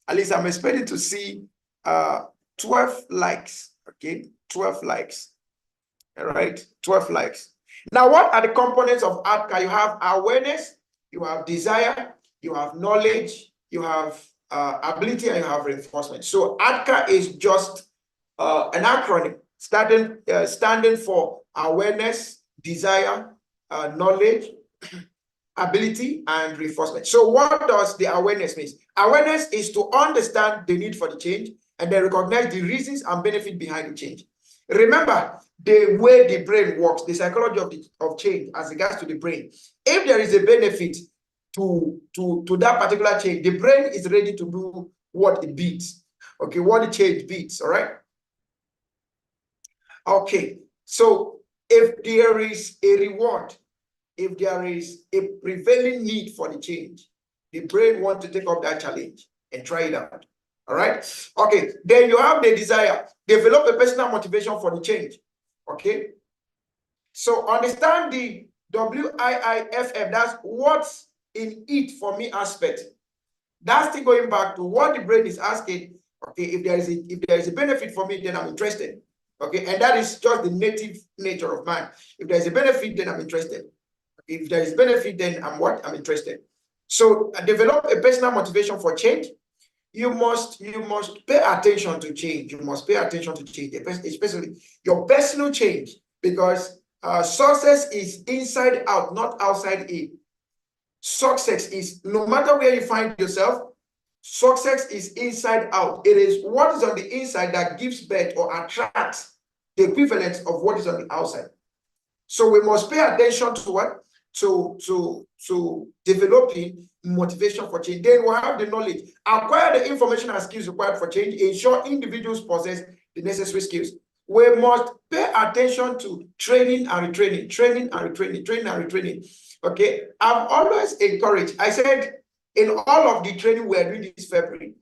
At least I'm expecting to see 12 likes. Okay, 12 likes. All right, 12 likes. Now, what are the components of ADCA? You have awareness, you have desire, you have knowledge, you have ability, and you have reinforcement. So ADCA is just an acronym standing for awareness, desire, knowledge, ability, and reinforcement. So what does the awareness mean? Awareness is to understand the need for the change and then recognize the reasons and benefit behind the change. Remember the way the brain works, the psychology of change as regards to the brain. If there is a benefit to that particular change, the brain is ready to do what it beats. Okay, what the change beats, all right? Okay, so if there is a reward, if there is a prevailing need for the change, the brain wants to take up that challenge and try it out. All right. Okay. Then you have the desire. Develop a personal motivation for the change. Okay. So understand the WIIFF. That's what's in it for me aspect. That's still going back to what the brain is asking. Okay. If there is a benefit for me, then I'm interested. Okay. And that is just the native nature of man. If there's a benefit, then I'm interested. If there is benefit, then I'm interested. So develop a personal motivation for change. You must pay attention to change. You must pay attention to change, especially your personal change, because success is inside out, not outside in. Success is, no matter where you find yourself, success is inside out. It is what is on the inside that gives birth or attracts the equivalent of what is on the outside. So we must pay attention to what? To developing motivation for change. Then we'll have the knowledge. Acquire the information and skills required for change. Ensure individuals possess the necessary skills. We must pay attention to training and retraining, training and retraining, training and retraining. Okay, I've always encouraged. I said in all of the training we are doing this February,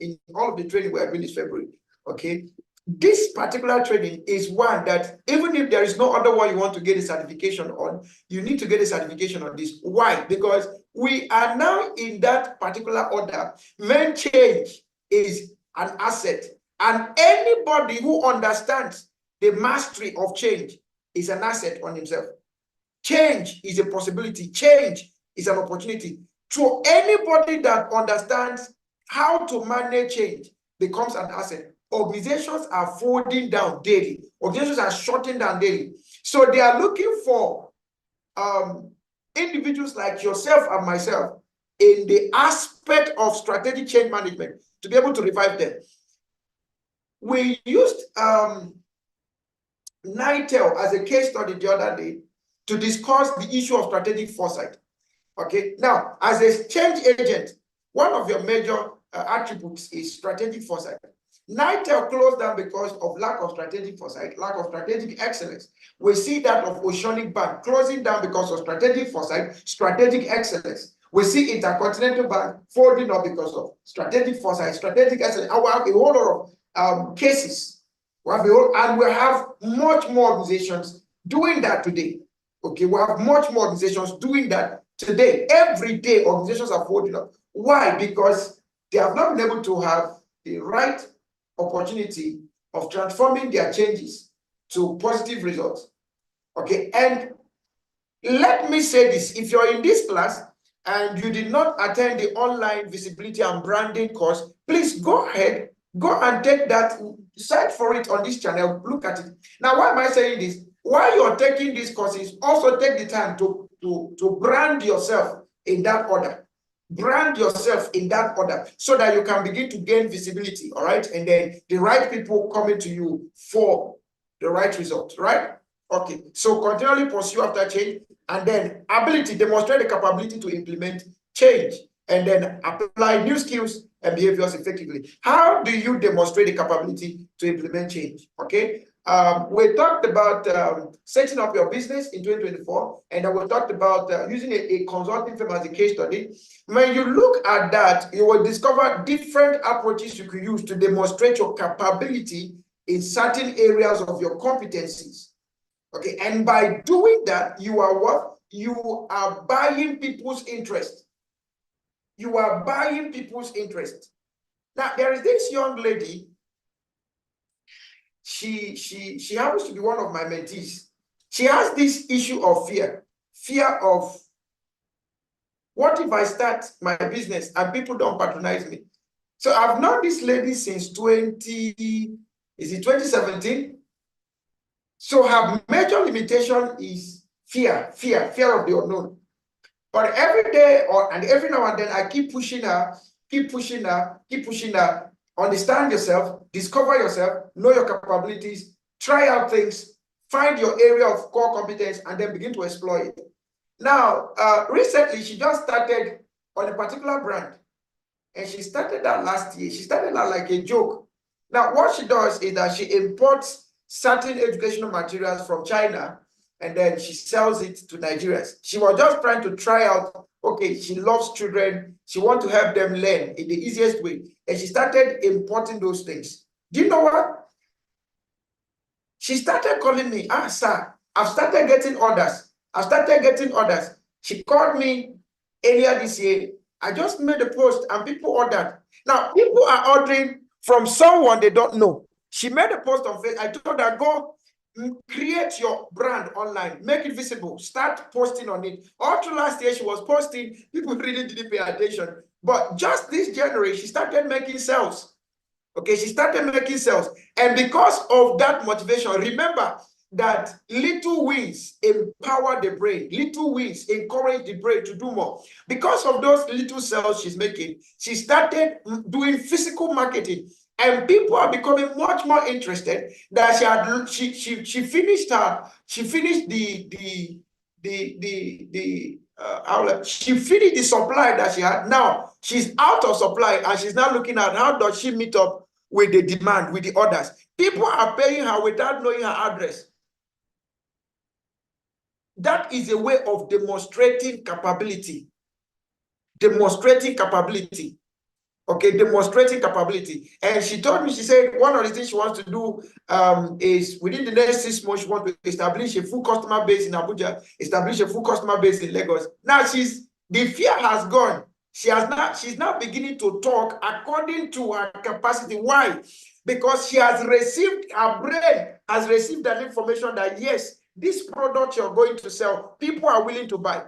okay, this particular training is one that even if there is no other one you want to get a certification on, you need to get a certification on this. Why? Because we are now in that particular order. When change is an asset, and anybody who understands the mastery of change is an asset on himself. Change is a possibility. Change is an opportunity. To anybody that understands how to manage change becomes an asset. Organizations are folding down daily. Organizations are shutting down daily. So they are looking for individuals like yourself and myself in the aspect of strategic change management to be able to revive them. We used NITEL as a case study the other day to discuss the issue of strategic foresight. Okay, now as a change agent, one of your major attributes is strategic foresight. NITEL closed down because of lack of strategic foresight, lack of strategic excellence. We see that of Oceanic Bank closing down because of strategic foresight, strategic excellence. We see Intercontinental Bank folding up because of strategic foresight, strategic excellence. And we have a whole lot of cases. And we have much more organizations doing that today. Okay, we have much more organizations doing that today. Every day, organizations are folding up. Why? Because they have not been able to have the right opportunity of transforming their changes to positive results. Okay, and let me say this: if you're in this class and you did not attend the online visibility and branding course, please go ahead, go and take that, search for it on this channel, look at it. Now, why am I saying this? While you're taking these courses, also take the time to brand yourself in that order. Brand yourself in that order so that you can begin to gain visibility, all right? And then the right people coming to you for the right result, right? Okay, so continually pursue after change, and then ability, demonstrate the capability to implement change, and then apply new skills and behaviors effectively. How do you demonstrate the capability to implement change? Okay, we talked about setting up your business in 2024, and then we talked about using a consulting firm as a case study. When you look at that, you will discover different approaches you could use to demonstrate your capability in certain areas of your competencies. Okay, and by doing that, you are what? You are buying people's interest. You are buying people's interest. Now, there is this young lady. She happens to be one of my mentees. She has this issue of fear of what if I start my business and people don't patronize me? So I've known this lady since 2017. So her major limitation is fear of the unknown. But every day and every now and then, I keep pushing her, understand yourself, discover yourself, know your capabilities, try out things, find your area of core competence, and then begin to exploit it. Now, recently, she just started on a particular brand, and she started that last year. She started that like a joke. Now, what she does is that she imports certain educational materials from China, and then she sells it to Nigerians. She was just trying to try out, okay, she loves children. She wants to help them learn in the easiest way. And she started importing those things. Do you know what? She started calling me, sir, I've started getting orders. She called me earlier this year. I just made a post and people ordered. Now, people are ordering from someone they don't know. She made a post on Facebook. I told her, go create your brand online, make it visible, start posting on it. All through last year, she was posting, people really didn't pay attention. But just this January, she started making sales. Okay, she started making sales. And because of that motivation, remember that little wins empower the brain. Little wins encourage the brain to do more. Because of those little sales she's making, she started doing physical marketing. And people are becoming much more interested that she finished the supply that she had. Now she's out of supply and she's now looking at how does she meet up with the demand, with the orders. People are paying her without knowing her address. That is a way of demonstrating capability. Okay, demonstrating capability. And she told me, she said, one of the things she wants to do is within the next 6 months, she wants to establish a full customer base in Abuja, establish a full customer base in Lagos. Now the fear has gone. She's now beginning to talk according to her capacity. Why? Because her brain has received that information that yes, this product you're going to sell, people are willing to buy.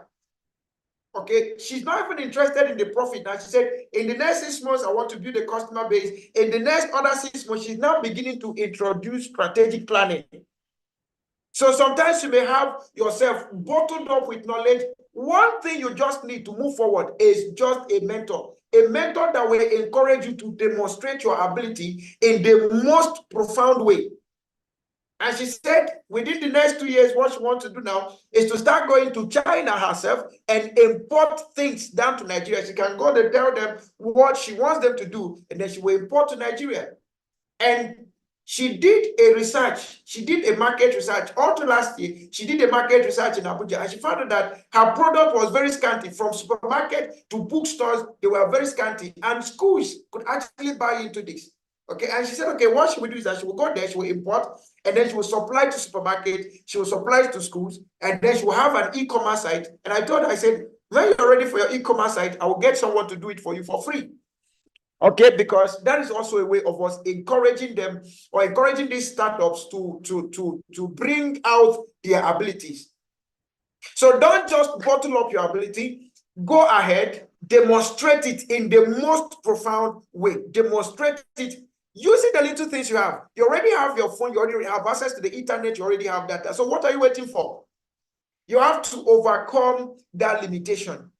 Okay, she's not even interested in the profit. Now she said, in the next 6 months, I want to build a customer base. In the next other 6 months, she's now beginning to introduce strategic planning. So sometimes you may have yourself bottled up with knowledge. One thing you just need to move forward is just a mentor that will encourage you to demonstrate your ability in the most profound way. And she said, within the next 2 years, what she wants to do now is to start going to China herself and import things down to Nigeria. She can go and tell them what she wants them to do, and then she will import to Nigeria. And she did a research. She did a market research. All to last year, she did a market research in Abuja, and she found out that her product was very scanty. From supermarket to bookstores, they were very scanty, and schools could actually buy into this. Okay, and she said, okay, what she will do is that she will go there, she will import, and then she will supply to supermarket, she will supply to schools, and then she will have an e-commerce site. And I told her, I said, when you're ready for your e-commerce site, I will get someone to do it for you for free. Okay, because that is also a way of us encouraging them or encouraging these startups to bring out their abilities. So don't just bottle up your ability. Go ahead, demonstrate it in the most profound way. Demonstrate it using the little things you have. You already have your phone, you already have access to the internet, you already have data. So what are you waiting for? You have to overcome that limitation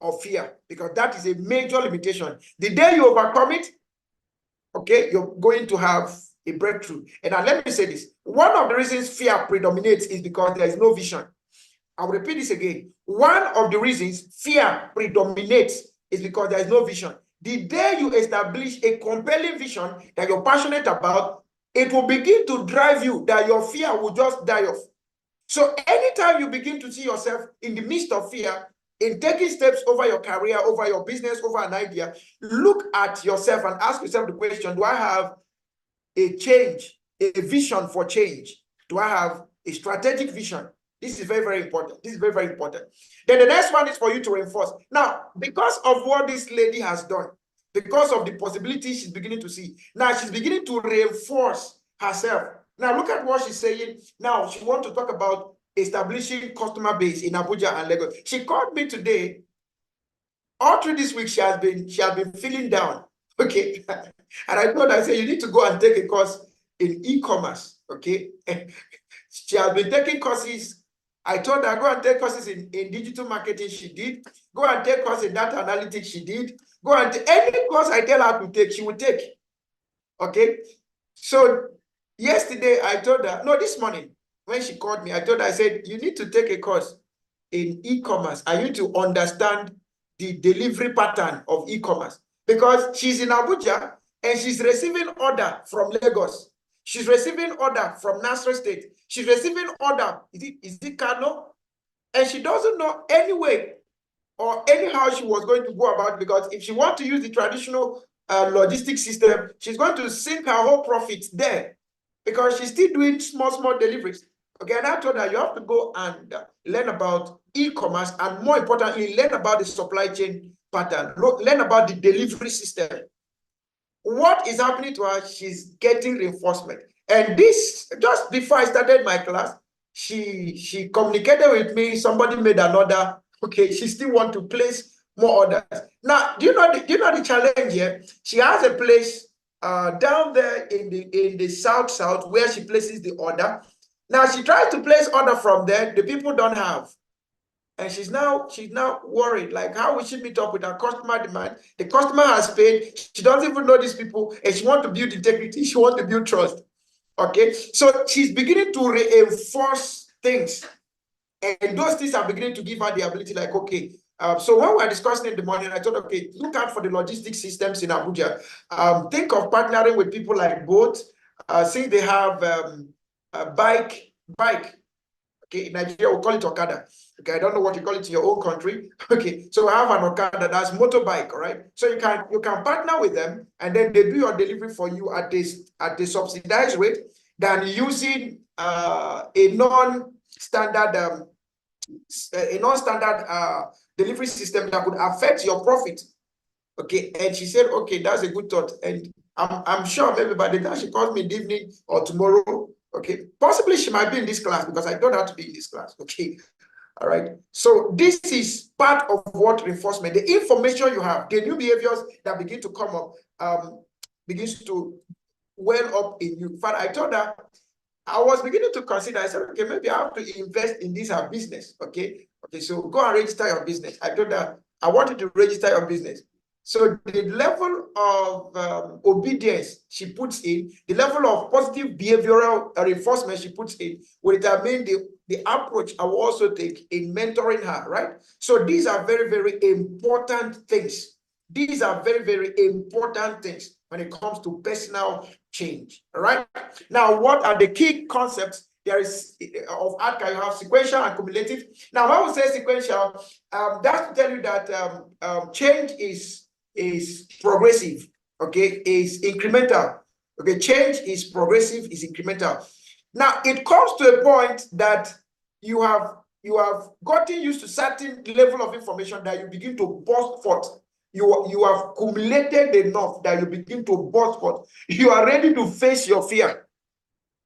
of fear, because that is a major limitation. The day you overcome it, okay, you're going to have a breakthrough. And now let me say this. One of the reasons fear predominates is because there is no vision. I'll repeat this again. One of the reasons fear predominates is because there is no vision. The day you establish a compelling vision that you're passionate about, it will begin to drive you that your fear will just die off. So anytime you begin to see yourself in the midst of fear, in taking steps over your career, over your business, over an idea, look at yourself and ask yourself the question, do I have a change, a vision for change? Do I have a strategic vision? This is very, very important. This is very, very important. Then the next one is for you to reinforce. Now, because of what this lady has done, because of the possibilities she's beginning to see, now she's beginning to reinforce herself. Now, look at what she's saying. Now, she wants to talk about establishing customer base in Abuja and Lagos. She called me today. All through this week, she has been feeling down. Okay. And I told her, I said, you need to go and take a course in e-commerce. Okay. She has been taking courses. I told her, go and take courses in digital marketing. She did. Go and take courses in data analytics. She did. Go and take any course I tell her to take, she will take. Okay. So yesterday, I told her, no, this morning, when she called me, I told her, I said, you need to take a course in e-commerce. I need to understand the delivery pattern of e-commerce, because she's in Abuja and she's receiving order from Lagos. She's receiving order from Nasser State. She's receiving order, is it Kano? And she doesn't know any way or anyhow she was going to go about it, because if she wants to use the traditional logistics system, she's going to sink her whole profits there, because she's still doing small deliveries. Okay, and I told her you have to go and learn about e-commerce, and more importantly, learn about the supply chain pattern, learn about the delivery system. What is happening to her? She's getting reinforcement. And this, just before I started my class, she communicated with me. Somebody made an order. Okay, she still want to place more orders. Now, do you know the challenge here? She has a place down there in the south where she places the order. Now she tries to place order from there. The people don't have. And she's now worried, like, how will she meet up with her customer demand? The customer has paid. She doesn't even know these people, and she wants to build integrity. She wants to build trust. Okay, so she's beginning to reinforce things, and those things are beginning to give her the ability, like, okay. So when we were discussing in the morning, I thought, okay, look out for the logistics systems in Abuja. Think of partnering with people like Boat. See, they have a bike. Okay, in Nigeria, we call it Okada. Okay, I don't know what you call it in your own country. Okay, so I have an Okada, that's motorbike, all right? So you can partner with them, and then they do your delivery for you at the subsidized rate than using a non-standard delivery system that could affect your profit. Okay, and she said, okay, that's a good thought. And I'm sure maybe by the time she calls me in the evening or tomorrow, okay, possibly she might be in this class, because I told her to be in this class. Okay, All right. So this is part of what reinforcement, the information you have, the new behaviors that begin to come up, begins to well up in you. In fact, I told her, I was beginning to consider, I said, okay, maybe I have to invest in this business. Okay. Okay. So go and register your business. I told her, I wanted to register your business. So the level of obedience she puts in, the level of positive behavioral reinforcement she puts in will determine the approach I will also take in mentoring her, right? So these are very, very important things. These are very, very important things when it comes to personal change, all right? Now, what are the key concepts? There is of ADKAR, you have sequential and cumulative. Now, when we say sequential, that's to tell you that change is progressive, okay, is incremental. Okay, change is progressive, is incremental. Now it comes to a point that you have gotten used to certain level of information that you begin to burst forth. You have accumulated enough that you begin to burst forth. You are ready to face your fear.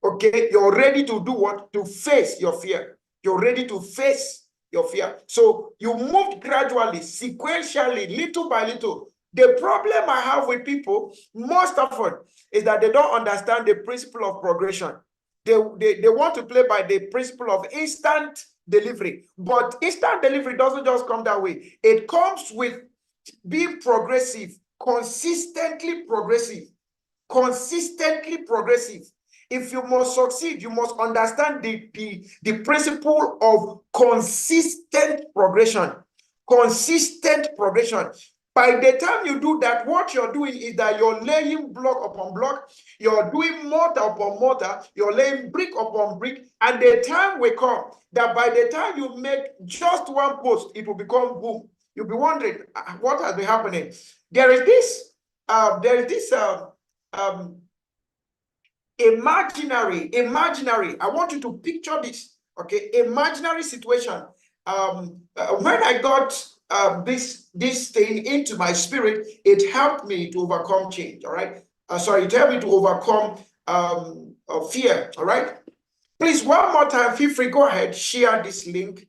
Okay, you're ready to do what? To face your fear. You're ready to face your fear. So you moved gradually, sequentially, little by little. The problem I have with people most often is that they don't understand the principle of progression. They want to play by the principle of instant delivery. But instant delivery doesn't just come that way. It comes with being progressive, consistently progressive, consistently progressive. If you must succeed, you must understand the principle of consistent progression. Consistent progression. By the time you do that, what you're doing is that you're laying block upon block, you're doing mortar upon mortar, you're laying brick upon brick, and the time will come that by the time you make just one post, it will become boom. You'll be wondering what has been happening. There is this imaginary, I want you to picture this, okay, imaginary situation. When I got this thing into my spirit, it helped me to overcome change, all right? Sorry, it helped me to overcome fear, all right? Please, one more time, feel free, go ahead, share this link,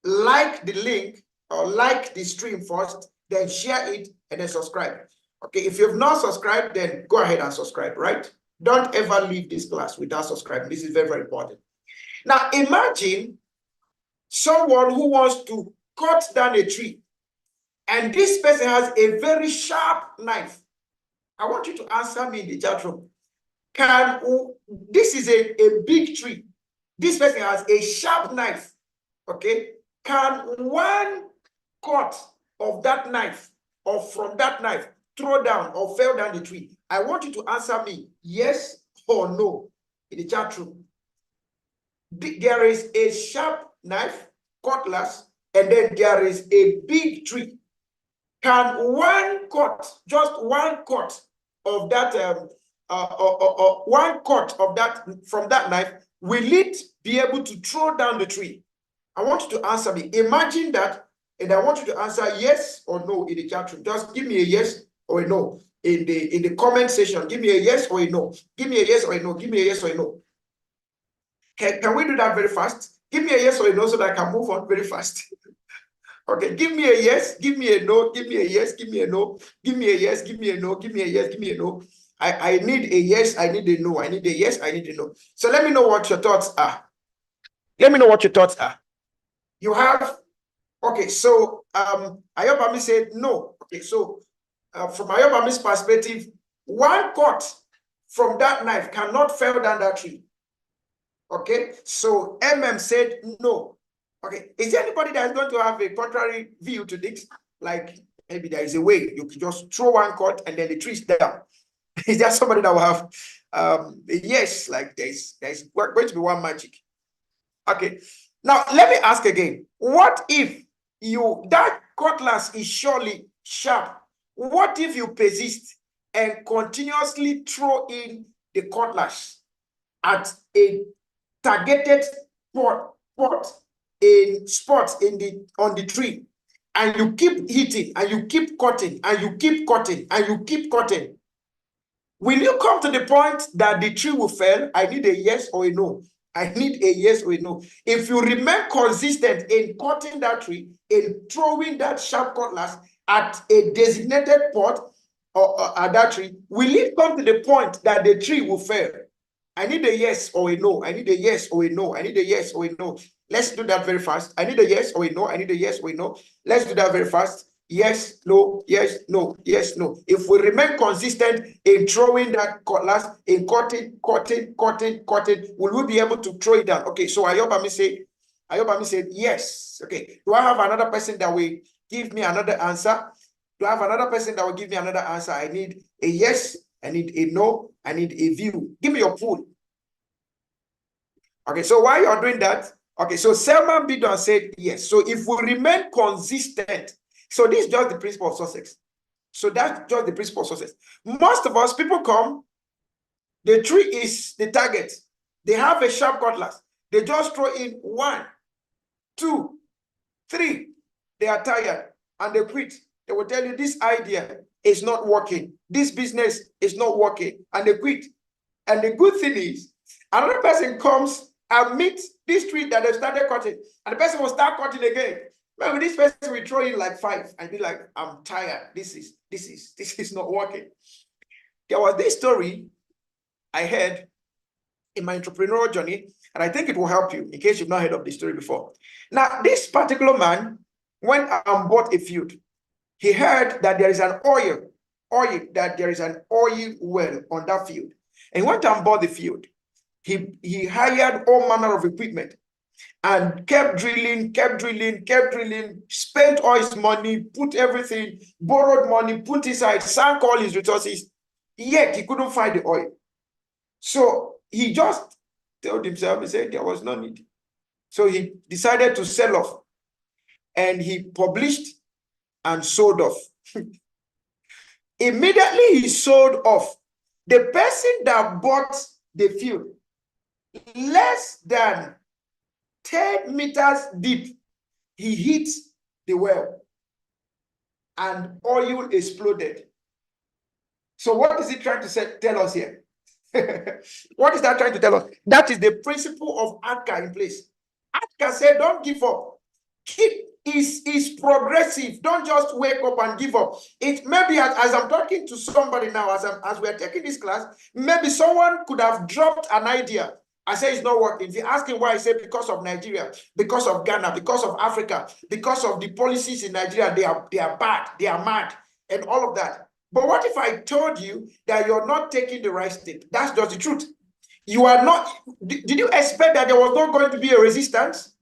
like the link, or like the stream first, then share it, and then subscribe. Okay, if you've not subscribed, then go ahead and subscribe, right? Don't ever leave this class without subscribing. This is very, very important. Now, imagine someone who wants to cut down a tree, and this person has a very sharp knife. I want you to answer me in the chat room. This is a big tree. This person has a sharp knife, okay? Can one cut of that knife or from that knife throw down or fell down the tree? I want you to answer me yes or no in the chat room. There is a sharp knife, cutlass, and then there is a big tree. Can one cut, just one cut of that, one cut of that from that knife, will it be able to throw down the tree? I want you to answer me. Imagine that, and I want you to answer yes or no in the chat room. Just give me a yes or a no in the comment section. Give me a yes or a no. Give me a yes or a no. Give me a yes or a no. Can we do that very fast? Give me a yes or a no so that I can move on very fast. Okay, give me a yes, give me a no, give me a yes, give me a no, give me a yes, give me a no, give me a yes, give me a no. I need a yes, I need a no, I need a yes, I need a no. So let me know what your thoughts are. Let me know what your thoughts are. You have, okay, so Ayobami said no. Okay, so from Ayobami's perspective, one cut from that knife cannot fall down that tree. Okay, so said no. Okay, is there anybody that is going to have a contrary view to this? Like maybe there is a way you can just throw one cut and then the tree is down. Is there somebody that will have yes, like there's going to be one magic? Okay, now let me ask again. What if that cutlass is surely sharp? What if you persist and continuously throw in the cutlass at a targeted spots on the tree, and you keep hitting and you keep cutting and you keep cutting and you keep cutting? Will you come to the point that the tree will fail? I need a yes or a no. I need a yes or a no. If you remain consistent in cutting that tree, in throwing that sharp cutlass at a designated pot or at that tree, will it come to the point that the tree will fail? I need a yes or a no. I need a yes or a no. I need a yes or a no. Let's do that very fast. I need a yes or a no. I need a yes or a no. Let's do that very fast. Yes, no, yes, no, yes, no. If we remain consistent in throwing that cutlass, in cutting, will we be able to throw it down? Okay, so Ayobami said yes. Okay, do I have another person that will give me another answer? Do I have another person that will give me another answer? I need a yes, I need a no, I need a view. Give me your pool. Okay, so while you're doing that, okay, so Selman Bidon said yes. So if we remain consistent, so this is just the principle of success. So that's just the principle of success. Most of us, people come, the tree is the target. They have a sharp cutlass. They just throw in 1, 2, 3. They are tired and they quit. They will tell you this idea is not working. This business is not working. And they quit. And the good thing is, another person comes and meets this tree that they started cutting. And the person will start cutting again. Maybe this person will throw in like 5 and be like, I'm tired. This is not working. There was this story I heard in my entrepreneurial journey, and I think it will help you in case you've not heard of this story before. Now, this particular man went and bought a field. He heard that there is an oil well on that field. And he went and bought the field. He hired all manner of equipment and kept drilling, spent all his money, put everything, borrowed money, put aside, sank all his resources, yet he couldn't find the oil. So he just told himself, he said there was no need. So he decided to sell off, and he published and sold off. Immediately he sold off. The person that bought the field, less than 10 meters deep, he hit the well and oil exploded. So what is he trying to tell us here? What is that trying to tell us? That is the principle of Atka in place. Atka said, don't give up. Keep is progressive. Don't just wake up and give up. It maybe as I'm talking to somebody now, as we're taking this class, maybe someone could have dropped an idea. I say it's not working. If you ask him why, I say because of Nigeria, because of Ghana, because of Africa, because of the policies in Nigeria, they are bad, they are mad, and all of that. But what if I told you that you're not taking the right step? That's just the truth. You are not. Did you expect that there was not going to be a resistance?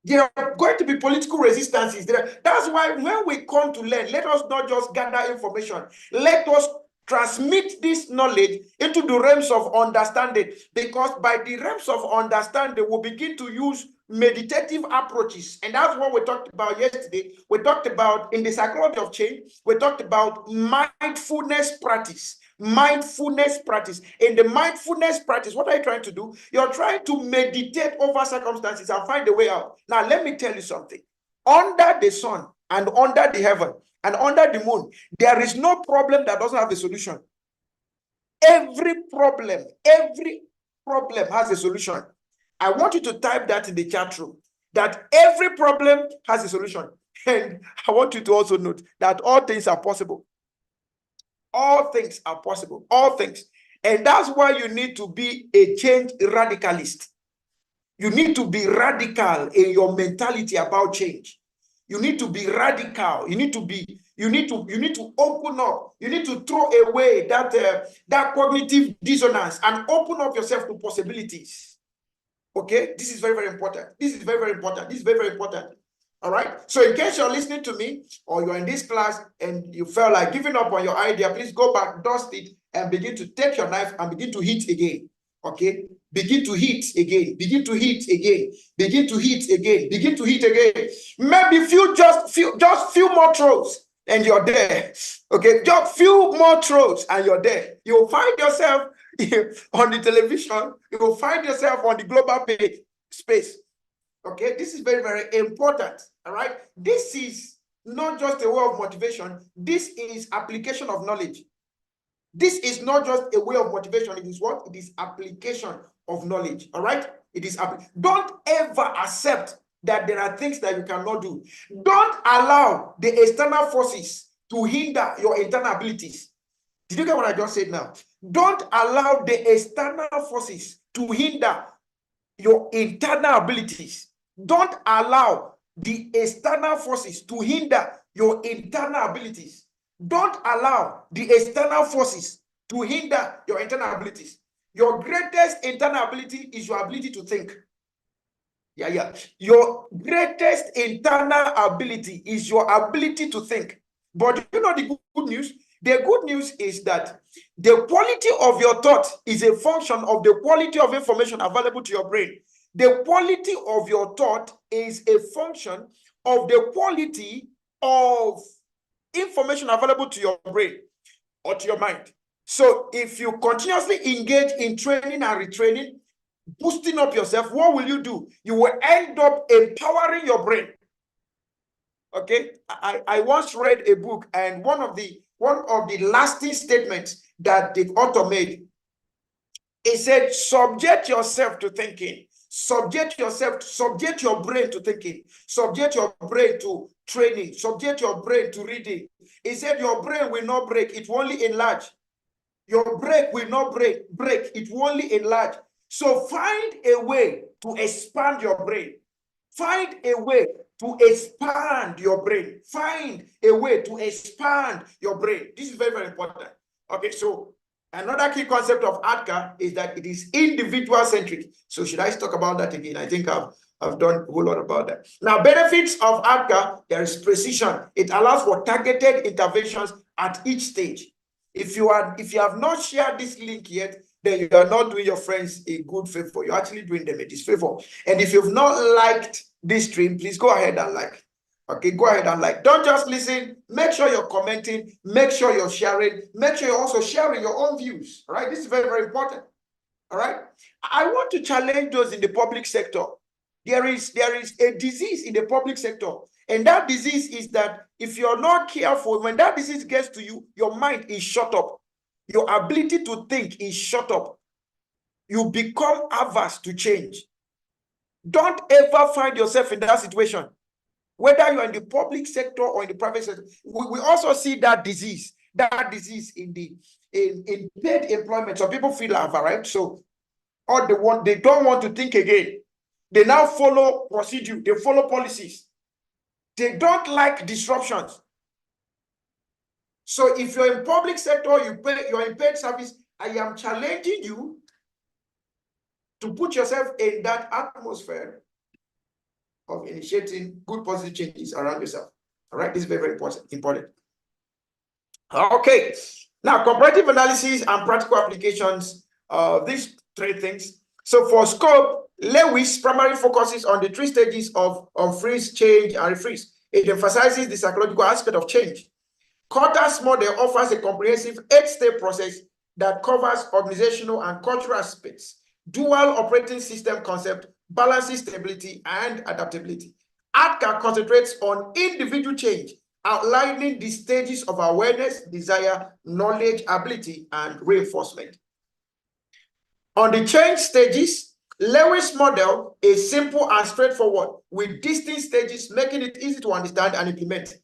There are going to be political resistances there. That's why when we come to learn, let us not just gather information. Let us transmit this knowledge into the realms of understanding, because by the realms of understanding, we'll begin to use meditative approaches. And that's what we talked about yesterday. We talked about in the psychology of change, we talked about mindfulness practice. Mindfulness practice. In the mindfulness practice, what are you trying to do? You're trying to meditate over circumstances and find a way out. Now, let me tell you something. Under the sun and under the heaven and under the moon, there is no problem that doesn't have a solution. Every problem has a solution. I want you to type that in the chat room, that every problem has a solution. And I want you to also note that all things are possible. All things are possible. All things. And that's why you need to be a change radicalist. You need to be radical in your mentality about change. You need to be radical. You need to open up. You need to throw away that cognitive dissonance and open up yourself to possibilities. Okay? This is very, very important. This is very, very important. This is very, very important. All right. So in case you're listening to me or you're in this class and you felt like giving up on your idea, please go back, dust it, and begin to take your knife and begin to hit again. Okay. Begin to hit again. Begin to hit again. Begin to hit again. Begin to hit again. Maybe just few more throws and you're there. Okay. Just few more throws and you're there. You'll find yourself on the television. You will find yourself on the global space. Okay, this is very, very important. All right, this is not just a way of motivation. This is application of knowledge. This is not just a way of motivation. It is what? It is application of knowledge. All right? It is. Don't ever accept that there are things that you cannot do. Don't allow the external forces to hinder your internal abilities. Did you get what I just said now? Don't allow the external forces to hinder your internal abilities. Don't allow the external forces to hinder your internal abilities. Don't allow the external forces to hinder your internal abilities. Your greatest internal ability is your ability to think. Yeah. Your greatest internal ability is your ability to think. But you know the good news? The good news is that the quality of your thought is a function of the quality of information available to your brain. The quality of your thought is a function of the quality of information available to your brain or to your mind. So if you continuously engage in training and retraining, boosting up yourself, what will you do? You will end up empowering your brain. Okay, I once read a book, and one of the lasting statements that the author made, he said, subject yourself to thinking, subject your brain to thinking, subject your brain to training, subject your brain to reading. He said your brain will not break, it will only enlarge. Your brain will not break, it will only enlarge. So find a way to expand your brain. Find a way to expand your brain. Find a way to expand your brain. This is very, very important. Okay, so another key concept of ADKAR is that it is individual-centric. So should I talk about that again? I think I've done a whole lot about that. Now, benefits of ADKAR, there is precision. It allows for targeted interventions at each stage. If you have not shared this link yet, then you are not doing your friends a good favor. You're actually doing them a disfavor. And if you've not liked this stream, please go ahead and like. Okay, go ahead and like. Don't just listen. Make sure you're commenting. Make sure you're sharing. Make sure you're also sharing your own views. All right, this is very, very important. All right, I want to challenge those in the public sector. There is a disease in the public sector. And that disease is that if you're not careful, when that disease gets to you, your mind is shut up. Your ability to think is shut up. You become averse to change. Don't ever find yourself in that situation, whether you're in the public sector or in the private sector. We also see that disease in paid employment. So people feel like, right? So all they don't want to think again. They now follow procedure. They follow policies. They don't like disruptions. So if you're in public sector, you're in paid service, I am challenging you to put yourself in that atmosphere of initiating good positive changes around yourself. All right, this is very, very important. Okay, now comparative analysis and practical applications, these three things. So for scope, Lewis primarily focuses on the three stages of freeze, change, and refreeze. It emphasizes the psychological aspect of change. Kotter's model offers a comprehensive 8-step process that covers organizational and cultural aspects, dual operating system concept, balances stability and adaptability. ADKAR concentrates on individual change, outlining the stages of awareness, desire, knowledge, ability, and reinforcement. On the change stages, Lewis' model is simple and straightforward, with distinct stages, making it easy to understand and implement.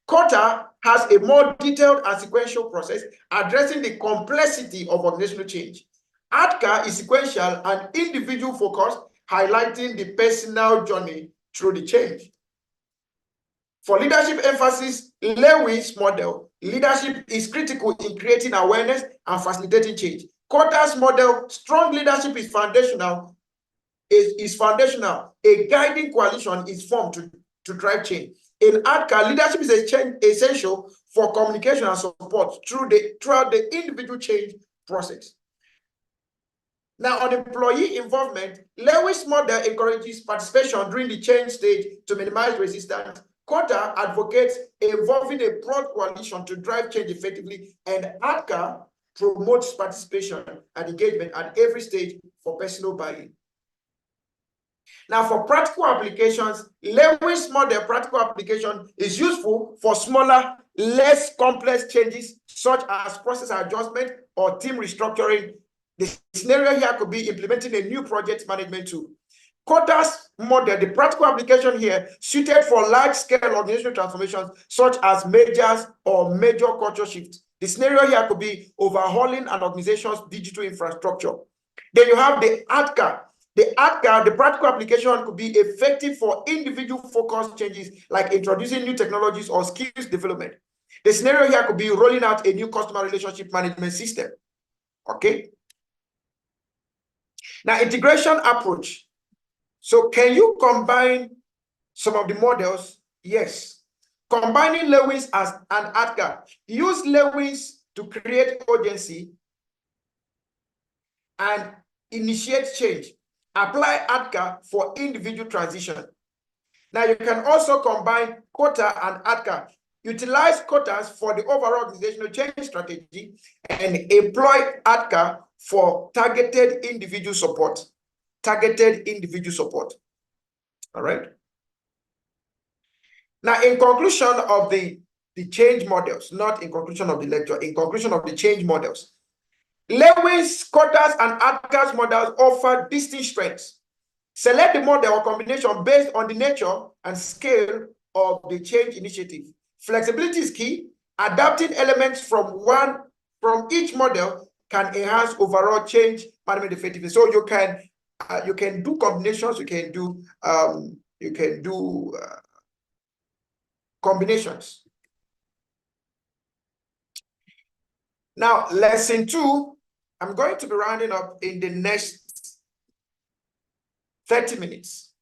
Kotter has a more detailed and sequential process addressing the complexity of organizational change. ADKAR is sequential and individual focused, highlighting the personal journey through the change. For leadership emphasis, Lewis' model, leadership is critical in creating awareness and facilitating change. Kotter's model, strong leadership is foundational. A guiding coalition is formed to drive change. In ADKAR, leadership is essential for communication and support throughout the individual change process. Now, on employee involvement, Lewis' model encourages participation during the change stage to minimize resistance. Kotter advocates involving a broad coalition to drive change effectively, and ADKAR promotes participation and engagement at every stage for personal buy-in. Now, for practical applications, Lewis' model practical application is useful for smaller less complex changes such as process adjustment or team restructuring. The scenario here could be implementing a new project management tool. Quotas model, the practical application here, suited for large-scale organizational transformations such as mergers or major culture shifts. The scenario here could be overhauling an organization's digital infrastructure. Then you have the ADCA. The ADCA, the practical application could be effective for individual focused changes like introducing new technologies or skills development. The scenario here could be rolling out a new customer relationship management system. Okay. Now, integration approach. So can you combine some of the models? Yes. Combining Lewis as an ADCA. Use Lewis to create urgency and initiate change. Apply ADCA for individual transition. Now you can also combine quota and ADCA. Utilize quotas for the overall organizational change strategy and employ ADCA for targeted individual support. Targeted individual support. All right. Now, in conclusion of the change models, not in conclusion of the lecture, in conclusion of the change models, Lewis, quotas, and ADCA's models offer distinct strengths. Select the model or combination based on the nature and scale of the change initiative. Flexibility is key. Adapting elements from each model can enhance overall change management effectiveness. So you can do combinations. You can do combinations. Now, lesson 2, I'm going to be rounding up in the next 30 minutes.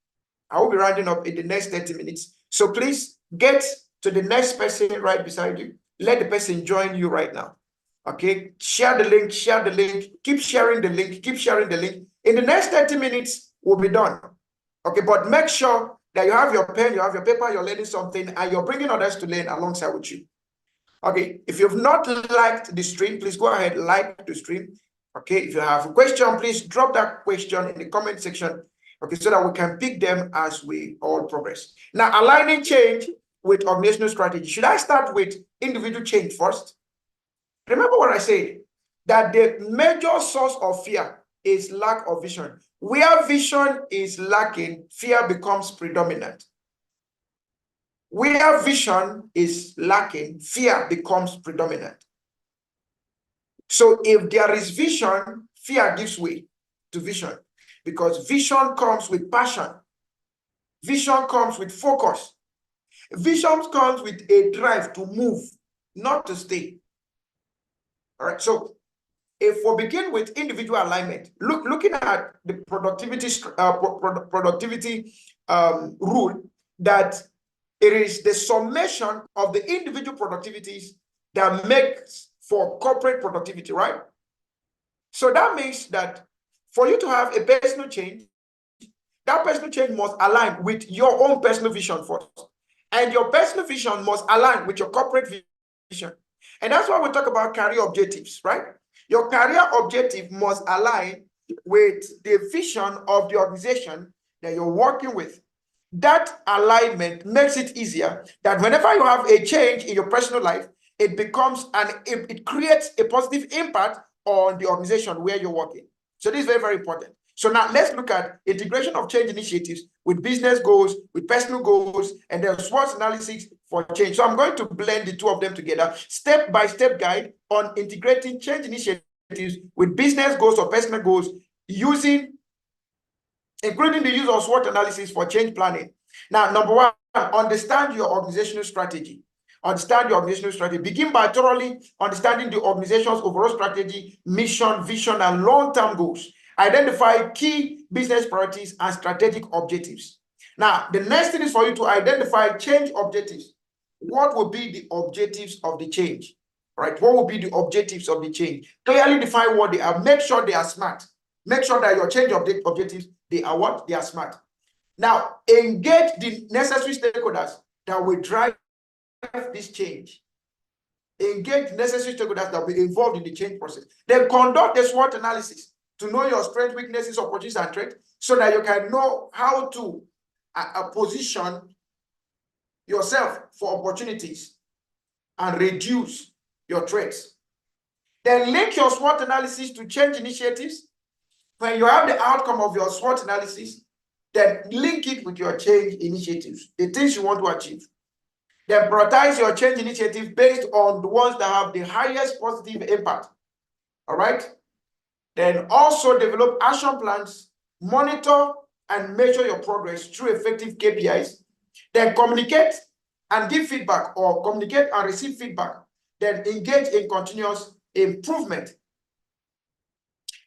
I will be rounding up in the next 30 minutes. So please get to the next person right beside you. Let the person join you right now. Okay, share the link, keep sharing the link, keep sharing the link. In the next 30 minutes, we'll be done. Okay, but make sure that you have your pen, you have your paper, you're learning something, and you're bringing others to learn alongside with you. Okay, if you've not liked the stream, please go ahead, like the stream. Okay, if you have a question, please drop that question in the comment section. Okay, so that we can pick them as we all progress. Now, aligning change with organizational strategy. Should I start with individual change first? Remember what I said, that the major source of fear is lack of vision. Where vision is lacking, fear becomes predominant. Where vision is lacking, fear becomes predominant. So if there is vision, fear gives way to vision, because vision comes with passion. Vision comes with focus. Vision comes with a drive to move, not to stay. All right, so if we begin with individual alignment, looking at the productivity rule, that it is the summation of the individual productivities that makes for corporate productivity, right? So that means that for you to have a personal change, that personal change must align with your own personal vision first. And your personal vision must align with your corporate vision. And that's why we talk about career objectives, right? Your career objective must align with the vision of the organization that you're working with. That alignment makes it easier that whenever you have a change in your personal life, it creates a positive impact on the organization where you're working. So this is very, very important. So now let's look at integration of change initiatives with business goals, with personal goals, and then SWOT analysis for change. So I'm going to blend the two of them together, step-by-step guide on integrating change initiatives with business goals or personal goals, including the use of SWOT analysis for change planning. Now, number 1, understand your organizational strategy. Understand your organizational strategy. Begin by thoroughly understanding the organization's overall strategy, mission, vision, and long-term goals. Identify key business priorities and strategic objectives. Now, the next thing is for you to identify change objectives. What will be the objectives of the change? Right? What will be the objectives of the change? Clearly define what they are. Make sure they are smart. Make sure that your change objectives, they are what? They are smart. Now, engage the necessary stakeholders that will drive this change. Engage necessary stakeholders that will be involved in the change process. Then conduct the SWOT analysis to know your strengths, weaknesses, opportunities, and threats, so that you can know how to position yourself for opportunities. and reduce your threats. Then link your SWOT analysis to change initiatives. When you have the outcome of your SWOT analysis, then link it with your change initiatives, the things you want to achieve. Then prioritize your change initiative based on the ones that have the highest positive impact. All right? Then also develop action plans, monitor and measure your progress through effective KPIs. Then communicate and give feedback, or communicate and receive feedback. Then engage in continuous improvement.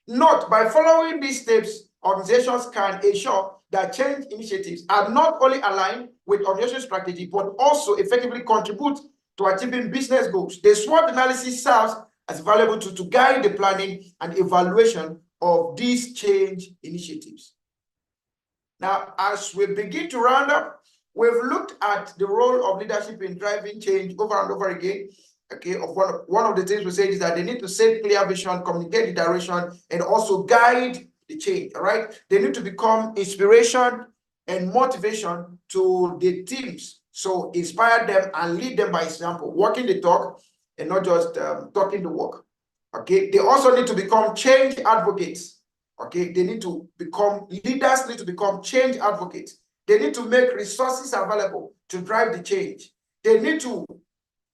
Note, by following these steps, organizations can ensure that change initiatives are not only aligned with organizational strategy, but also effectively contribute to achieving business goals. The SWOT analysis serves as valuable to guide the planning and evaluation of these change initiatives. Now, as we begin to round up, we've looked at the role of leadership in driving change over and over again. Okay, one of the things we say is that they need to set clear vision, communicate the direction, and also guide the change. All right, they need to become inspiration and motivation to the teams. So inspire them and lead them by example, walking the talk and not just talking the walk. Okay, they also need to become change advocates. Okay, they need to become leaders, need to become change advocates. They need to make resources available to drive the change. They need to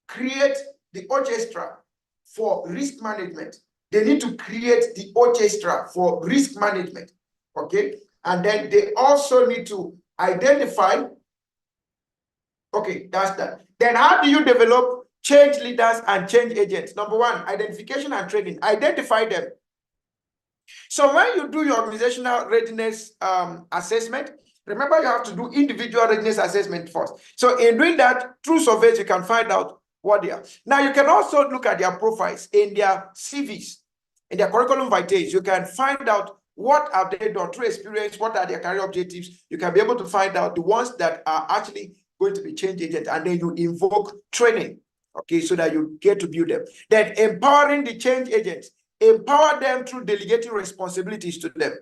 create the orchestra for risk management. They need to create the orchestra for risk management. Okay, and then they also need to identify. Okay, that's that. Then how do you develop change leaders and change agents? Number one, identification and training. Identify them. So when you do your organizational readiness assessment, remember you have to do individual readiness assessment first. So in doing that, through surveys, you can find out what they are. Now, you can also look at their profiles in their CVs, in their curriculum vitae. You can find out what have they done through experience, what are their career objectives. You can be able to find out the ones that are actually going to be change agents, and then you invoke training, okay, so that you get to build them. Then empowering the change agents. Empower them through delegating responsibilities to them.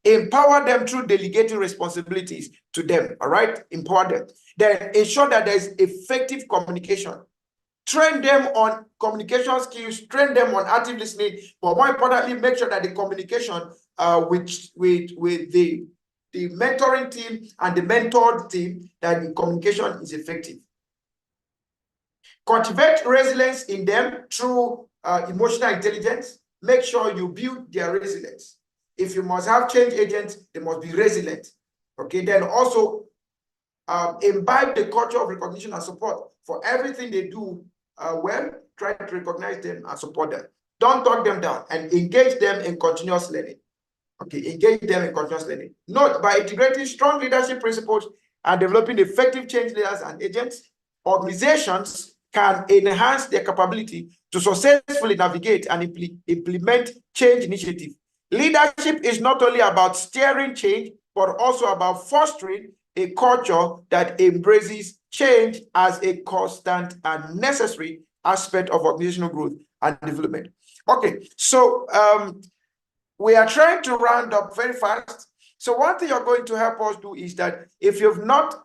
Empower them through delegating responsibilities to them, all right? Empower them. Then ensure that there is effective communication. Train them on communication skills, train them on active listening, but more importantly, make sure that the communication with the mentoring team and the mentored team, that the communication is effective. Cultivate resilience in them through emotional intelligence. Make sure you build their resilience. If you must have change agents, they must be resilient. Okay, then also imbibe the culture of recognition and support. For everything they do well, try to recognize them and support them. Don't talk them down, and engage them in continuous learning. Okay, engage them in continuous learning. Note, by integrating strong leadership principles and developing effective change leaders and agents, organizations can enhance their capability to successfully navigate and implement change initiatives. Leadership is not only about steering change, but also about fostering a culture that embraces change as a constant and necessary aspect of organizational growth and development. Okay, so we are trying to round up very fast. So one thing you're going to help us do is that if you've not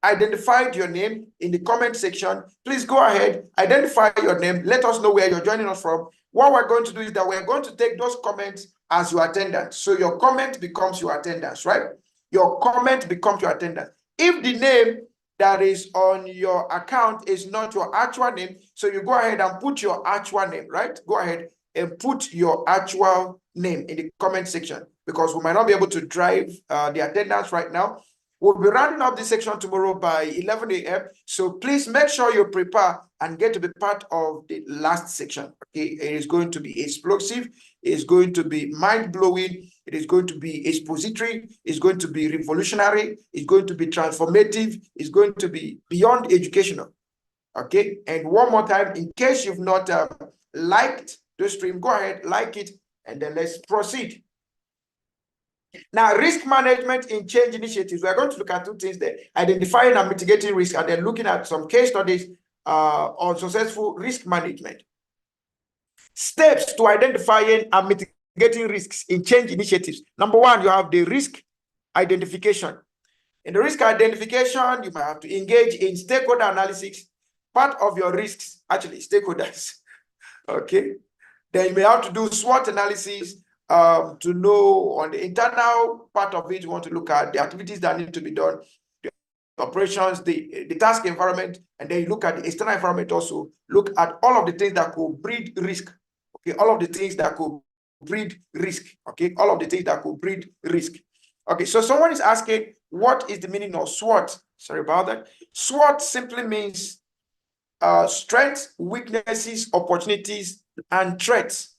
identified your name in the comment section, please go ahead, identify your name, let us know where you're joining us from. What we're going to do is that we're going to take those comments as your attendance. So your comment becomes your attendance, right? Your comment becomes your attendance. If the name that is on your account is not your actual name, so you go ahead and put your actual name, right? Go ahead and put your actual name in the comment section, because we might not be able to drive the attendance right now. We'll be rounding up this section tomorrow by 11 a.m. So please make sure you prepare and get to be part of the last section. Okay, it is going to be explosive. It's going to be mind-blowing. It is going to be expository. It's going to be revolutionary. It's going to be transformative. It's going to be beyond educational. Okay, and one more time, in case you've not liked the stream, go ahead, like it, and then let's proceed. Now, risk management in change initiatives. We're going to look at two things there: identifying and mitigating risk, and then looking at some case studies on successful risk management. Steps to identifying and mitigating risks in change initiatives. Number one, you have the risk identification. In the risk identification, you might have to engage in stakeholder analysis part of your risks, actually stakeholders, okay? Then you may have to do SWOT analysis to know on the internal part of it, you want to look at the activities that need to be done, the operations, the task environment, and then you look at the external environment also, look at all of the things that could breed risk, okay? All of the things that could breed risk, okay? All of the things that could breed risk. Okay, so someone is asking, what is the meaning of SWOT? Sorry about that. SWOT simply means strengths, weaknesses, opportunities, and threats.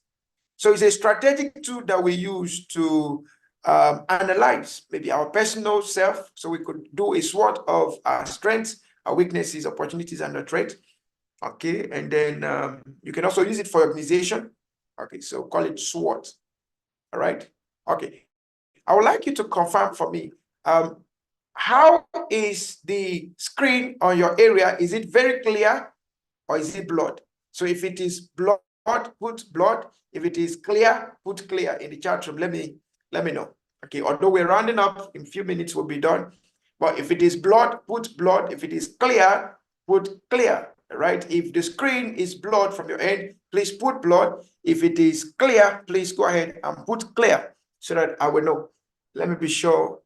So it's a strategic tool that we use to analyze maybe our personal self. So we could do a SWOT of our strengths, our weaknesses, opportunities, and the threat. Okay, and then you can also use it for organization. Okay, so call it SWOT. All right. Okay, I would like you to confirm for me. How is the screen on your area? Is it very clear or is it blurred? So if it is blurred, put blurred. If it is clear, put clear in the chat room. Let me know. Okay, although we're rounding up, in a few minutes we'll be done. But if it is blurred, put blurred. If it is clear, put clear. Right? If the screen is blurred from your end, please put blurred. If it is clear, please go ahead and put clear so that I will know. Let me be sure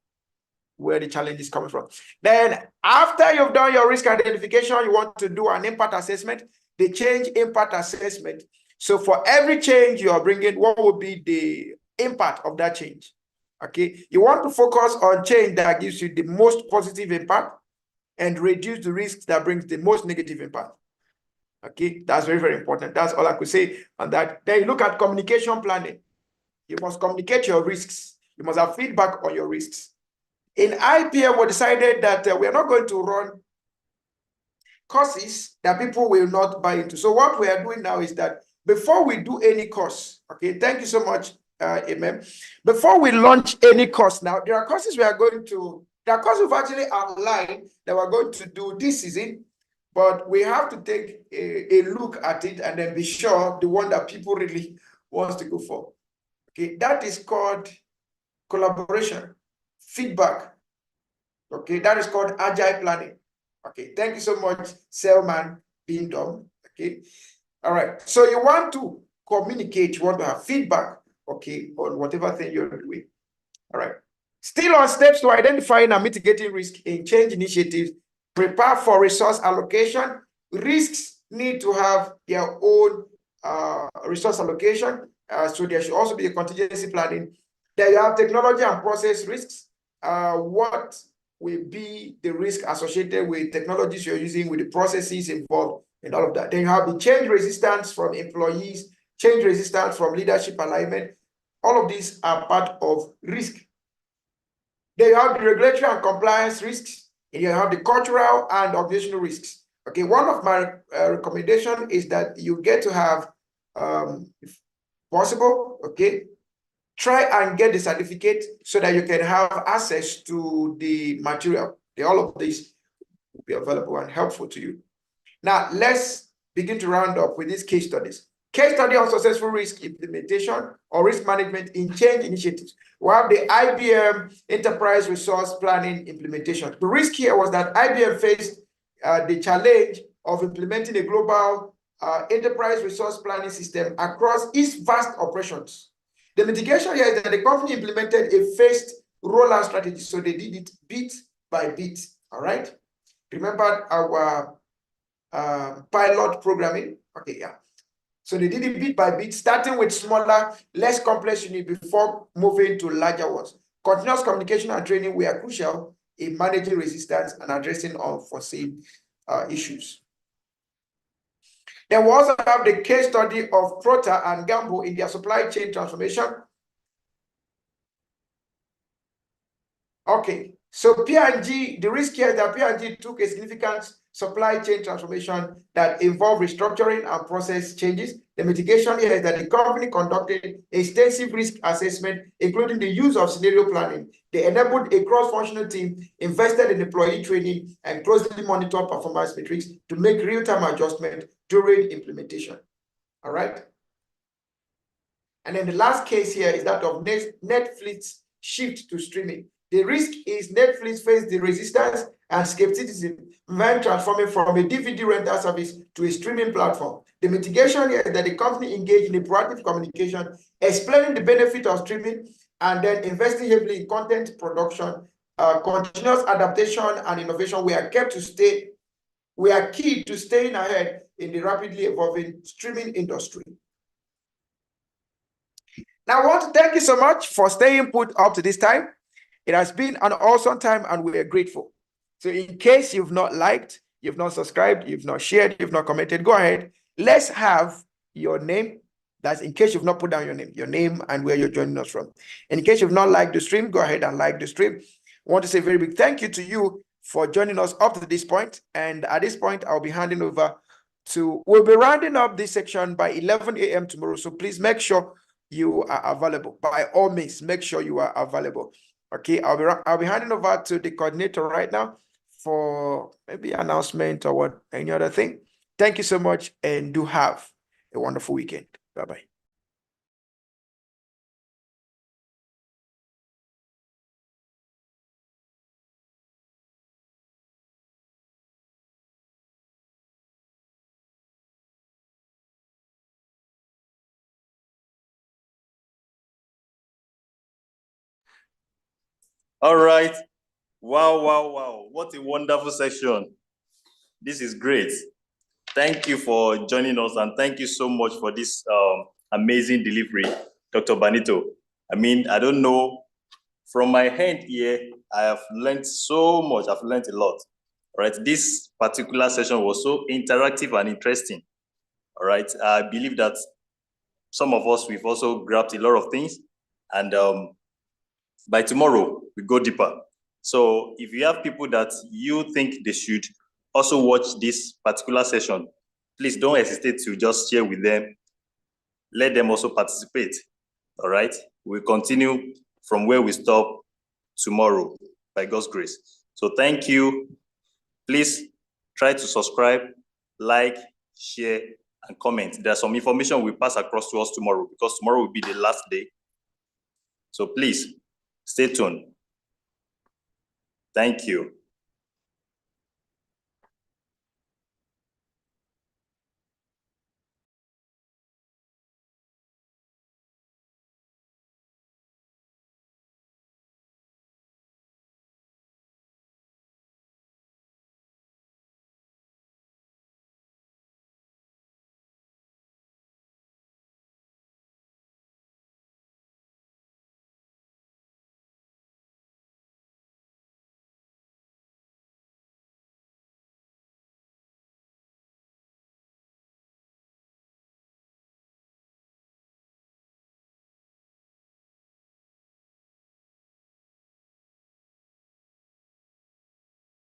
where the challenge is coming from. Then after you've done your risk identification, you want to do an impact assessment, the change impact assessment. So for every change you are bringing, what will be the impact of that change? Okay, you want to focus on change that gives you the most positive impact and reduce the risks that brings the most negative impact. Okay, that's very, very important. That's all I could say on that. Then you look at communication planning. You must communicate your risks. You must have feedback on your risks. In IPM, we decided that we are not going to run courses that people will not buy into. So what we are doing now is that before we do any course, okay, thank you so much, Amen. Before we launch any course now, there are courses we've actually outlined that we're going to do this season, but we have to take a look at it and then be sure the one that people really wants to go for. Okay, that is called collaboration, feedback. Okay, that is called agile planning. Okay, thank you so much, Selman Bindom. Okay, all right. So you want to communicate, you want to have feedback, okay, on whatever thing you're doing. All right. Still on steps to identifying and mitigating risk in change initiatives, prepare for resource allocation. Risks need to have their own resource allocation. So there should also be a contingency planning. Then you have technology and process risks. What will be the risk associated with technologies you're using, with the processes involved, and all of that. Then you have the change resistance from employees, change resistance from leadership alignment. All of these are part of risk. Then you have the regulatory and compliance risks, and you have the cultural and organizational risks. Okay, one of my recommendations is that you get to have, if possible, okay, try and get the certificate so that you can have access to the material. All of these will be available and helpful to you. Now, let's begin to round up with these case studies. Case study on successful risk implementation or risk management in change initiatives. We have the IBM Enterprise Resource Planning implementation. The risk here was that IBM faced the challenge of implementing a global enterprise resource planning system across its vast operations. The mitigation here is that the company implemented a phased rollout strategy, so they did it bit by bit. All right. Remember our pilot programming? Okay, yeah. So they did it bit by bit, starting with smaller, less complex units before moving to larger ones. Continuous communication and training were crucial in managing resistance and addressing unforeseen issues. Then we also have the case study of Procter and Gamble in their supply chain transformation. Okay, so P&G, the risk here is that P&G took a significant supply chain transformation that involved restructuring and process changes. The mitigation here is that the company conducted extensive risk assessment, including the use of scenario planning. They enabled a cross-functional team, invested in employee training, and closely monitored performance metrics to make real-time adjustment during implementation. All right. And then the last case here is that of Netflix shift to streaming. The risk is Netflix faced the resistance and skepticism when transforming from a DVD rental service to a streaming platform. The mitigation here is that the company engaged in a proactive communication, explaining the benefit of streaming, and then investing heavily in content production, continuous adaptation and innovation. We are key to staying ahead in the rapidly evolving streaming industry. Now, I want to thank you so much for staying put up to this time. It has been an awesome time and we are grateful. So in case you've not liked, you've not subscribed, you've not shared, you've not commented, go ahead. Let's have your name. That's in case you've not put down your name and where you're joining us from. And in case you've not liked the stream, go ahead and like the stream. I want to say a very big thank you to you for joining us up to this point. And at this point, I'll be handing over we'll be rounding up this section by 11 a.m. tomorrow. So please make sure you are available. By all means, make sure you are available. Okay, I'll be handing over to the coordinator right now for maybe announcement or any other thing. Thank you so much and do have a wonderful weekend. Bye-bye. All right. Wow. What a wonderful session. This is great. Thank you for joining us and thank you so much for this amazing delivery, Dr. Banito. I mean, I don't know, from my hand here, I have learned so much. I've learned a lot. All right. This particular session was so interactive and interesting. All right. I believe that some of us, we've also grabbed a lot of things. And by tomorrow, we go deeper. So if you have people that you think they should also watch this particular session, please don't hesitate to just share with them. Let them also participate. All right. We'll continue from where we stop tomorrow by God's grace. So thank you. Please try to subscribe, like, share, and comment. There's some information we'll pass across to us tomorrow because tomorrow will be the last day. So please stay tuned. Thank you.